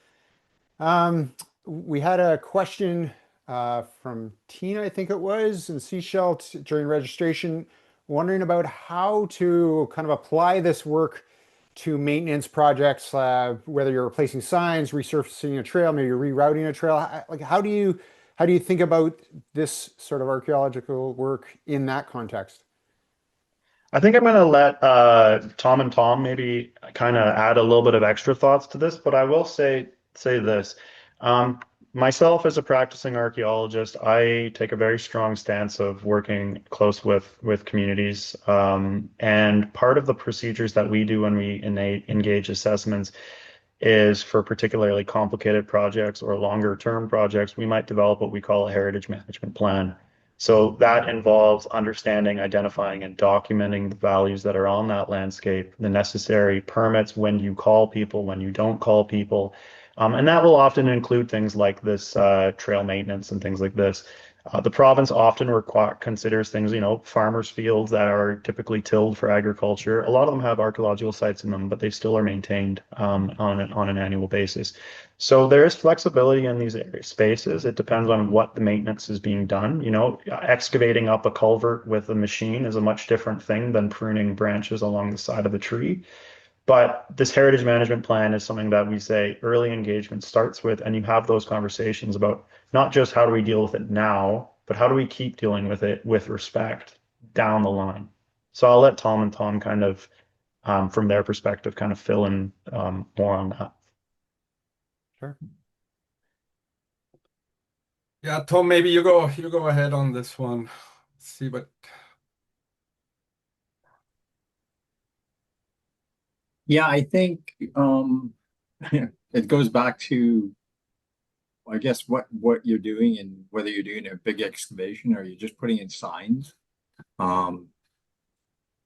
We had a question from Tina, I think it was, in Seashell during registration, wondering about how to kind of apply this work to maintenance projects, whether you're replacing signs, resurfacing a trail, maybe you're rerouting a trail. Like, how do you think about this sort of archaeological work in that context? I think I'm going to let Tom and Tom maybe kind of add a little bit of extra thoughts to this, but I will say this. Um, Myself as a practicing archaeologist, I take a very strong stance of working close with communities. And part of the procedures that we do when we engage assessments is for particularly complicated projects or longer term projects, we might develop what we call a heritage management plan. So that involves understanding, identifying, and documenting the values that are on that landscape, the necessary permits, when you call people, when you don't call people. And that will often include things like this trail maintenance and things like this. The province often considers things, farmers' fields that are typically tilled for agriculture. A lot of them have archaeological sites in them, but they still are maintained on an annual basis. So there is flexibility in these spaces. It depends on what the maintenance is being done. Excavating up a culvert with a machine is a much different thing than pruning branches along the side of a tree. But this heritage management plan is something that we say early engagement starts with, and you have those conversations about not just how do we deal with it now, but how do we keep dealing with it with respect down the line. So I'll let Tom and Tom kind of, from their perspective, kind of fill in more on that. Sure. Yeah, Tom, maybe you go ahead on this one. See what. Yeah, I think it goes back to, I guess, what you're doing and whether you're doing a big excavation or you're just putting in signs.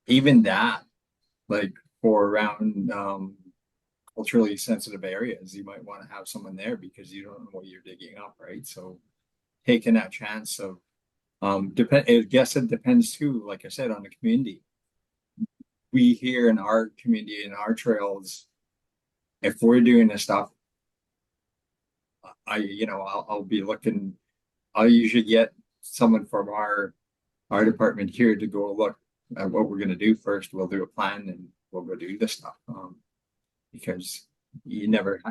Even that, like for around culturally sensitive areas, you might want to have someone there because you don't know what you're digging up, right? So taking that chance of I guess it depends too, like I said, on the community. We here in our community, in our trails, if we're doing this stuff, I'll be looking, I'll usually get someone from our department here to go look at what we're going to do first. We'll do a plan and we'll go do this stuff. Because you never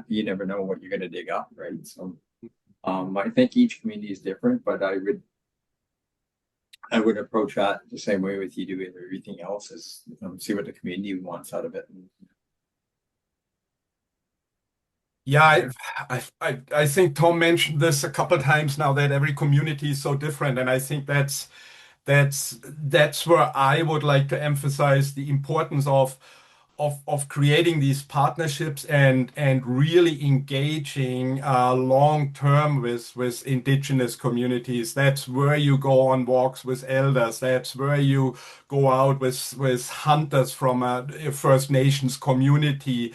know what you're going to dig up, right? So, I think each community is different, but I would approach that the same way with you do with everything else is see what the community wants out of it. Yeah, I think Tom mentioned this a couple of times now that every community is so different, and I think that's where I would like to emphasize the importance of creating these partnerships and really engaging long term with indigenous communities. That's where you go on walks with elders. That's where you go out with hunters from a First Nations community.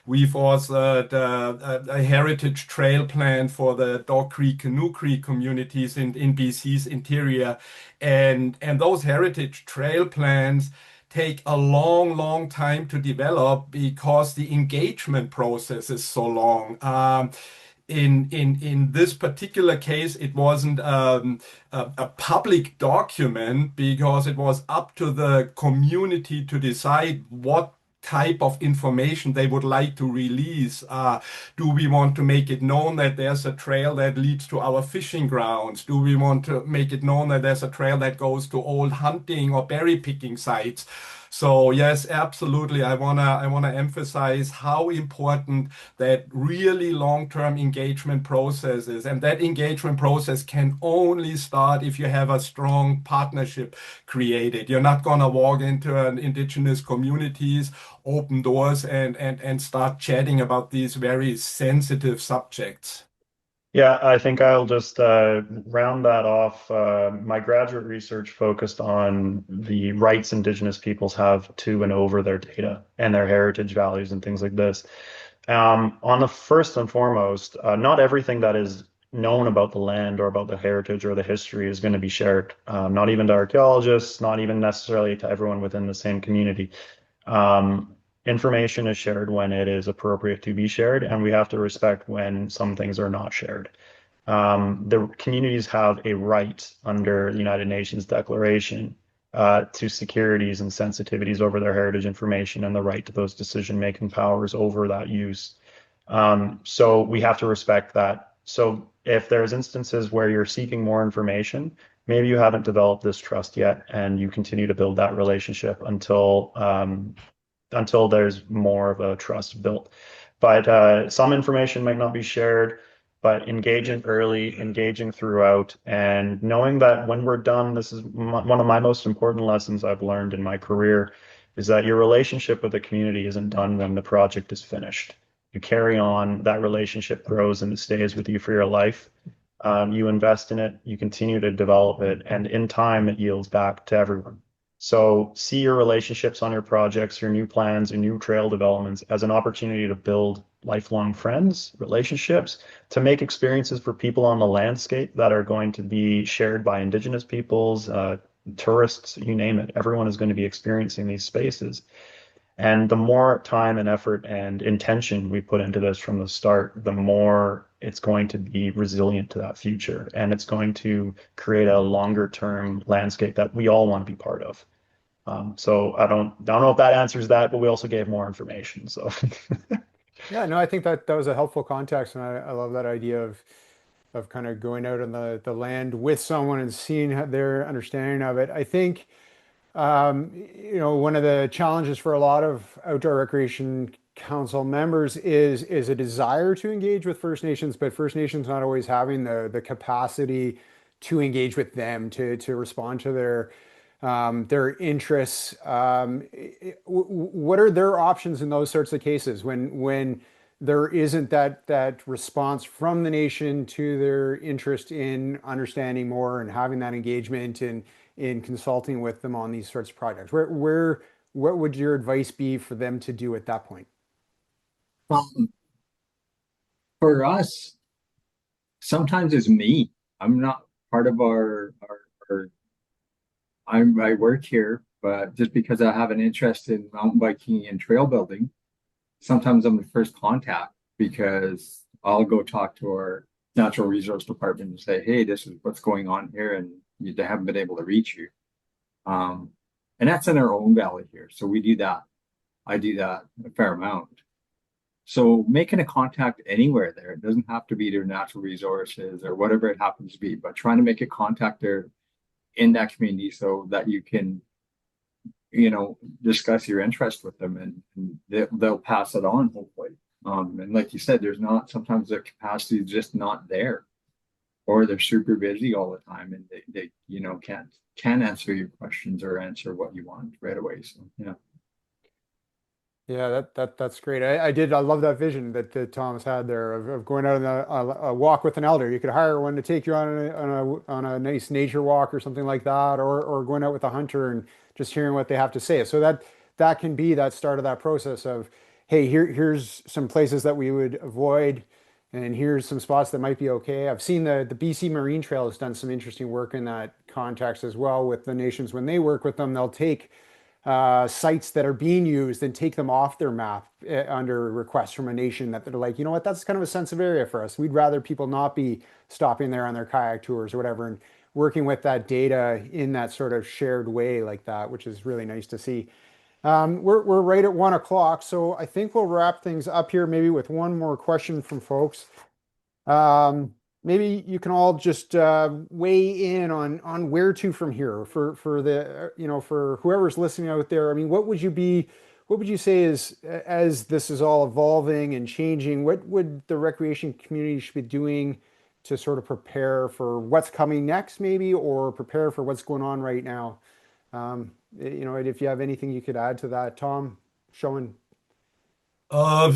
We've also a heritage trail plan for the Dog Creek, Canoe Creek communities in BC's interior, and those heritage trail plans take a long time to develop because the engagement process is so long. In this particular case, it wasn't a public document because it was up to the community to decide what type of information they would like to release. Do we want to make it known that there's a trail that leads to our fishing grounds? Do we want to make it known that there's a trail that goes to old hunting or berry picking sites? So yes, absolutely. I wanna emphasize how important that really long-term engagement process is. And that engagement process can only start if you have a strong partnership created. You're not gonna walk into an indigenous communities, open doors and start chatting about these very sensitive subjects. Yeah, I think I'll just round that off. My graduate research focused on the rights Indigenous peoples have to and over their data and their heritage values and things like this. On the first and foremost, not everything that is known about the land or about the heritage or the history is going to be shared, not even to archaeologists, not even necessarily to everyone within the same community. Information is shared when it is appropriate to be shared, and we have to respect when some things are not shared. The communities have a right under the United Nations Declaration to securities and sensitivities over their heritage information and the right to those decision-making powers over that use. So we have to respect that. So if there's instances where you're seeking more information, maybe you haven't developed this trust yet, and you continue to build that relationship until there's more of a trust built. But some information might not be shared, but engaging early, engaging throughout, and knowing that when we're done, this is one of my most important lessons I've learned in my career, is that your relationship with the community isn't done when the project is finished. You carry on, that relationship grows and it stays with you for your life. You invest in it, you continue to develop it, and in time it yields back to everyone. So see your relationships on your projects, your new plans, your new trail developments as an opportunity to build lifelong friends, relationships, to make experiences for people on the landscape that are going to be shared by Indigenous peoples, tourists, you name it. Everyone is going to be experiencing these spaces. And the more time and effort and intention we put into this from the start, the more it's going to be resilient to that future. And it's going to create a longer term landscape that we all want to be part of. So I don't know if that answers that, but we also gave more information. So Yeah, no, I think that was a helpful context, and I love that idea of kind of going out on the land with someone and seeing their understanding of it. I think one of the challenges for a lot of outdoor recreation council members is a desire to engage with First Nations, but First Nations not always having the capacity to engage with them, to respond to their interests. What are their options in those sorts of cases when there isn't that response from the nation to their interest in understanding more and having that engagement and in consulting with them on these sorts of projects? What would your advice be for them to do at that point? For us, sometimes it's me. I'm not part of our I work here, but just because I have an interest in mountain biking and trail building, sometimes I'm the first contact because I'll go talk to our natural resource department and say, hey, this is what's going on here, and they haven't been able to reach you. And that's in our own valley here. So we do that. I do that a fair amount. So making a contact anywhere there, it doesn't have to be their natural resources or whatever it happens to be, but trying to make a contact there in that community so that you can, discuss your interest with them, and they'll pass it on, hopefully. And like you said, sometimes the capacity is just not there, or they're super busy all the time and they can't answer your questions or answer what you want right away. So yeah. Yeah, that's great. I love that vision that Thomas had there of going out on a walk with an elder. You could hire one to take you on a nice nature walk or something like that, or going out with a hunter and just hearing what they have to say. So that can be that start of that process of, hey, here's some places that we would avoid, and here's some spots that might be okay. I've seen the BC Marine Trail has done some interesting work in that context as well with the nations. When they work with them, they'll take sites that are being used and take them off their map under requests from a nation that they're like, you know what, that's kind of a sensitive area for us. We'd rather people not be stopping there on their kayak tours or whatever, and working with that data in that sort of shared way like that, which is really nice to see. We're right at 1 o'clock, so I think we'll wrap things up here maybe with one more question from folks. Maybe you can all just weigh in on where to from here for the for whoever's listening out there. I mean, what would you say is, as this is all evolving and changing, what would the recreation community should be doing to sort of prepare for what's coming next, maybe, or prepare for what's going on right now? If you have anything you could add to that, Tom, Sean. Uh,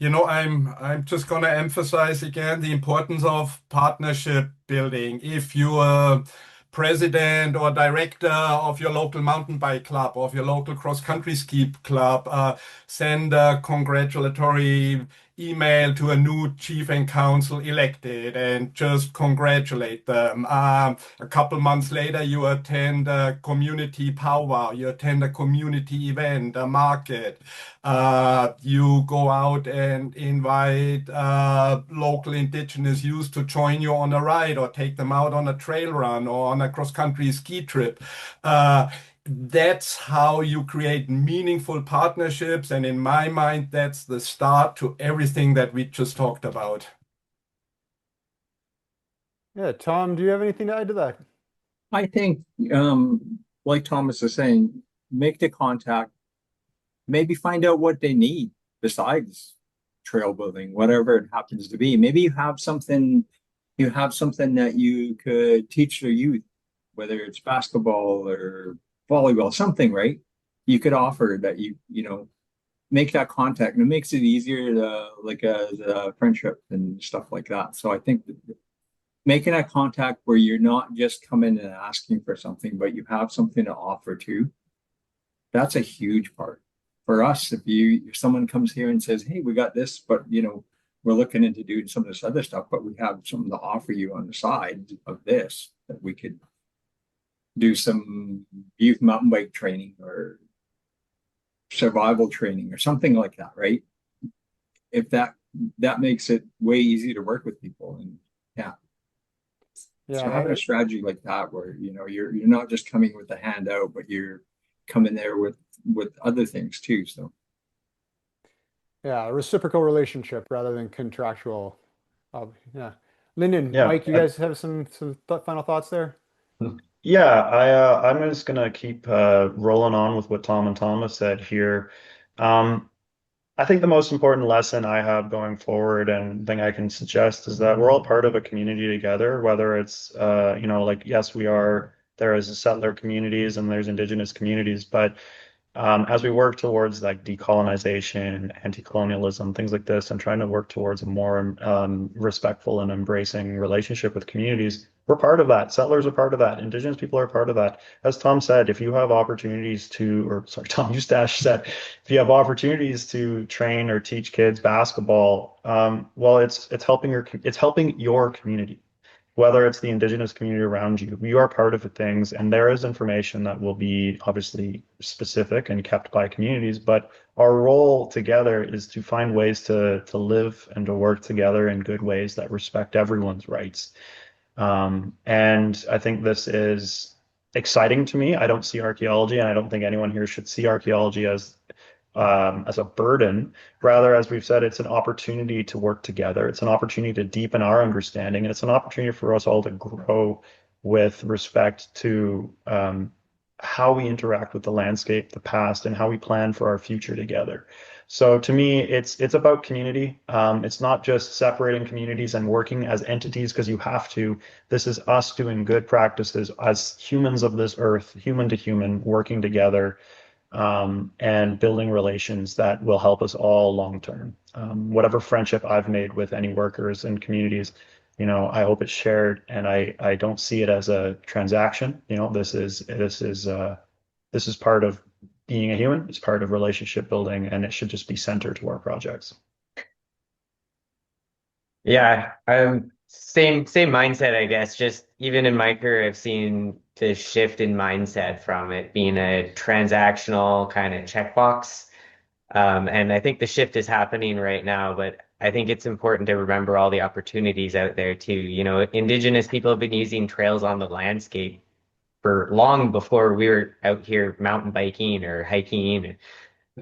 I'm just gonna emphasize again the importance of partnership building. If you're president or director of your local mountain bike club, of your local cross-country ski club, send a congratulatory email to a new chief and council elected and just congratulate them. A couple months later, you attend a community powwow, you attend a community event, a market. You go out and invite local indigenous youth to join you on a ride or take them out on a trail run or on a cross-country ski trip. That's how you create meaningful partnerships. And in my mind, that's the start to everything that we just talked about. Yeah, Tom, do you have anything to add to that? I think, like Thomas is saying, make the contact, maybe find out what they need besides trail building, whatever it happens to be. Maybe you have something that you could teach the youth, whether it's basketball or volleyball, something, right? You could offer that make that contact, and it makes it easier to like a friendship and stuff like that. So I think that making that contact where you're not just coming and asking for something, but you have something to offer too, that's a huge part. For us, if someone comes here and says, hey, we got this, but we're looking into doing some of this other stuff, but we have something to offer you on the side of this, that we could do some youth mountain bike training or survival training or something like that, right? If that makes it way easier to work with people. And yeah. So having a strategy like that where you're not just coming with a handout, but you're coming there with other things too. So yeah, a reciprocal relationship rather than contractual. Yeah. Lyndon, Yeah. Mike, you guys have some final thoughts there? Yeah, I'm just gonna keep rolling on with what Tom and Thomas said here. I think the most important lesson I have going forward and thing I can suggest is that we're all part of a community together, whether it's like, yes, there is settler communities and there's indigenous communities, but as we work towards like decolonization, anti-colonialism, things like this, and trying to work towards a more respectful and embracing relationship with communities, we're part of that. Settlers are part of that. Indigenous people are part of that. As Tom said, if you have opportunities to, or sorry, Tom Eustache said, if you have opportunities to train or teach kids basketball, well, it's helping your community. whether it's the Indigenous community around you, you are part of the things, and there is information that will be obviously specific and kept by communities, but our role together is to find ways to live and to work together in good ways that respect everyone's rights. And I think this is exciting to me. I don't see archaeology, and I don't think anyone here should see archaeology as a burden. Rather, as we've said, it's an opportunity to work together. It's an opportunity to deepen our understanding, and it's an opportunity for us all to grow with respect to how we interact with the landscape, the past, and how we plan for our future together. So to me, it's about community. It's not just separating communities and working as entities because you have to. This is us doing good practices as humans of this earth, human to human, working together, and building relations that will help us all long term. Whatever friendship I've made with any workers and communities, I hope it's shared, and I don't see it as a transaction. This is part of being a human. It's part of relationship building, and it should just be centered to our projects. Yeah, same mindset, I guess. Just even in my career, I've seen the shift in mindset from it being a transactional kind of checkbox. And I think the shift is happening right now, but I think it's important to remember all the opportunities out there too. Indigenous people have been using trails on the landscape for long before we were out here mountain biking or hiking.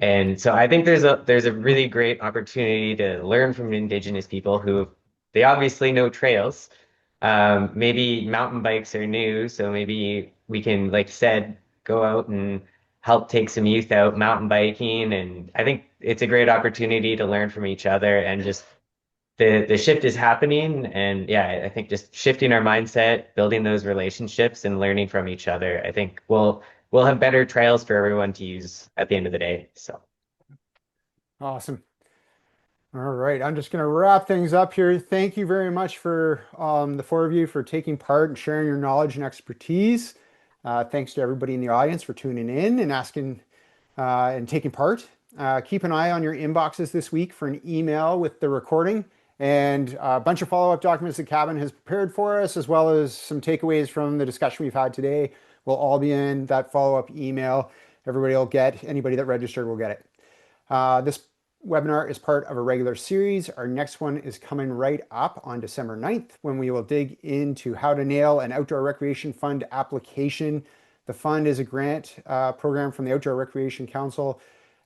And so I think there's a really great opportunity to learn from Indigenous people who they obviously know trails. Maybe mountain bikes are new, so maybe we can, like you said, go out and help take some youth out mountain biking. And I think it's a great opportunity to learn from each other and just the shift is happening. And yeah, I think just shifting our mindset, building those relationships and learning from each other, I think we'll have better trails for everyone to use at the end of the day. So Awesome. All right, I'm just going to wrap things up here. Thank you very much for the four of you for taking part and sharing your knowledge and expertise. Thanks to everybody in the audience for tuning in and asking and taking part. Keep an eye on your inboxes this week for an email with the recording and a bunch of follow-up documents that Cabin has prepared for us, as well as some takeaways from the discussion we've had today. Will all be in that follow-up email. Everybody will get, anybody that registered will get it. This webinar is part of a regular series. Our next one is coming right up on December 9th, when we will dig into how to nail an outdoor recreation fund application. The fund is a grant program from the Outdoor Recreation Council.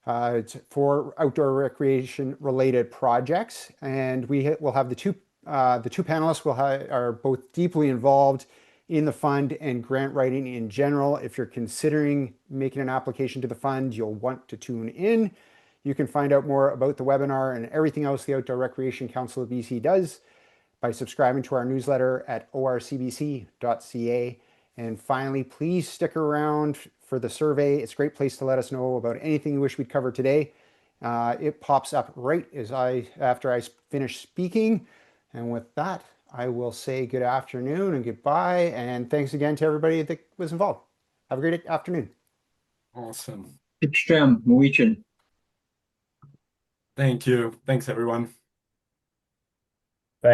It's for outdoor recreation related projects, and we will have the two panelists are both deeply involved in the fund and grant writing in general. If you're considering making an application to the fund, you'll want to tune in. You can find out more about the webinar and everything else the Outdoor Recreation Council of BC does by subscribing to our newsletter at orcbc.ca. And finally, please stick around for the survey. It's a great place to let us know about anything you wish we'd cover today. It pops up right after I finish speaking. And with that, I will say good afternoon and goodbye. And thanks again to everybody that was involved. Have a great afternoon. Awesome. Ipstem, Muichin. Thank you. Thanks, everyone.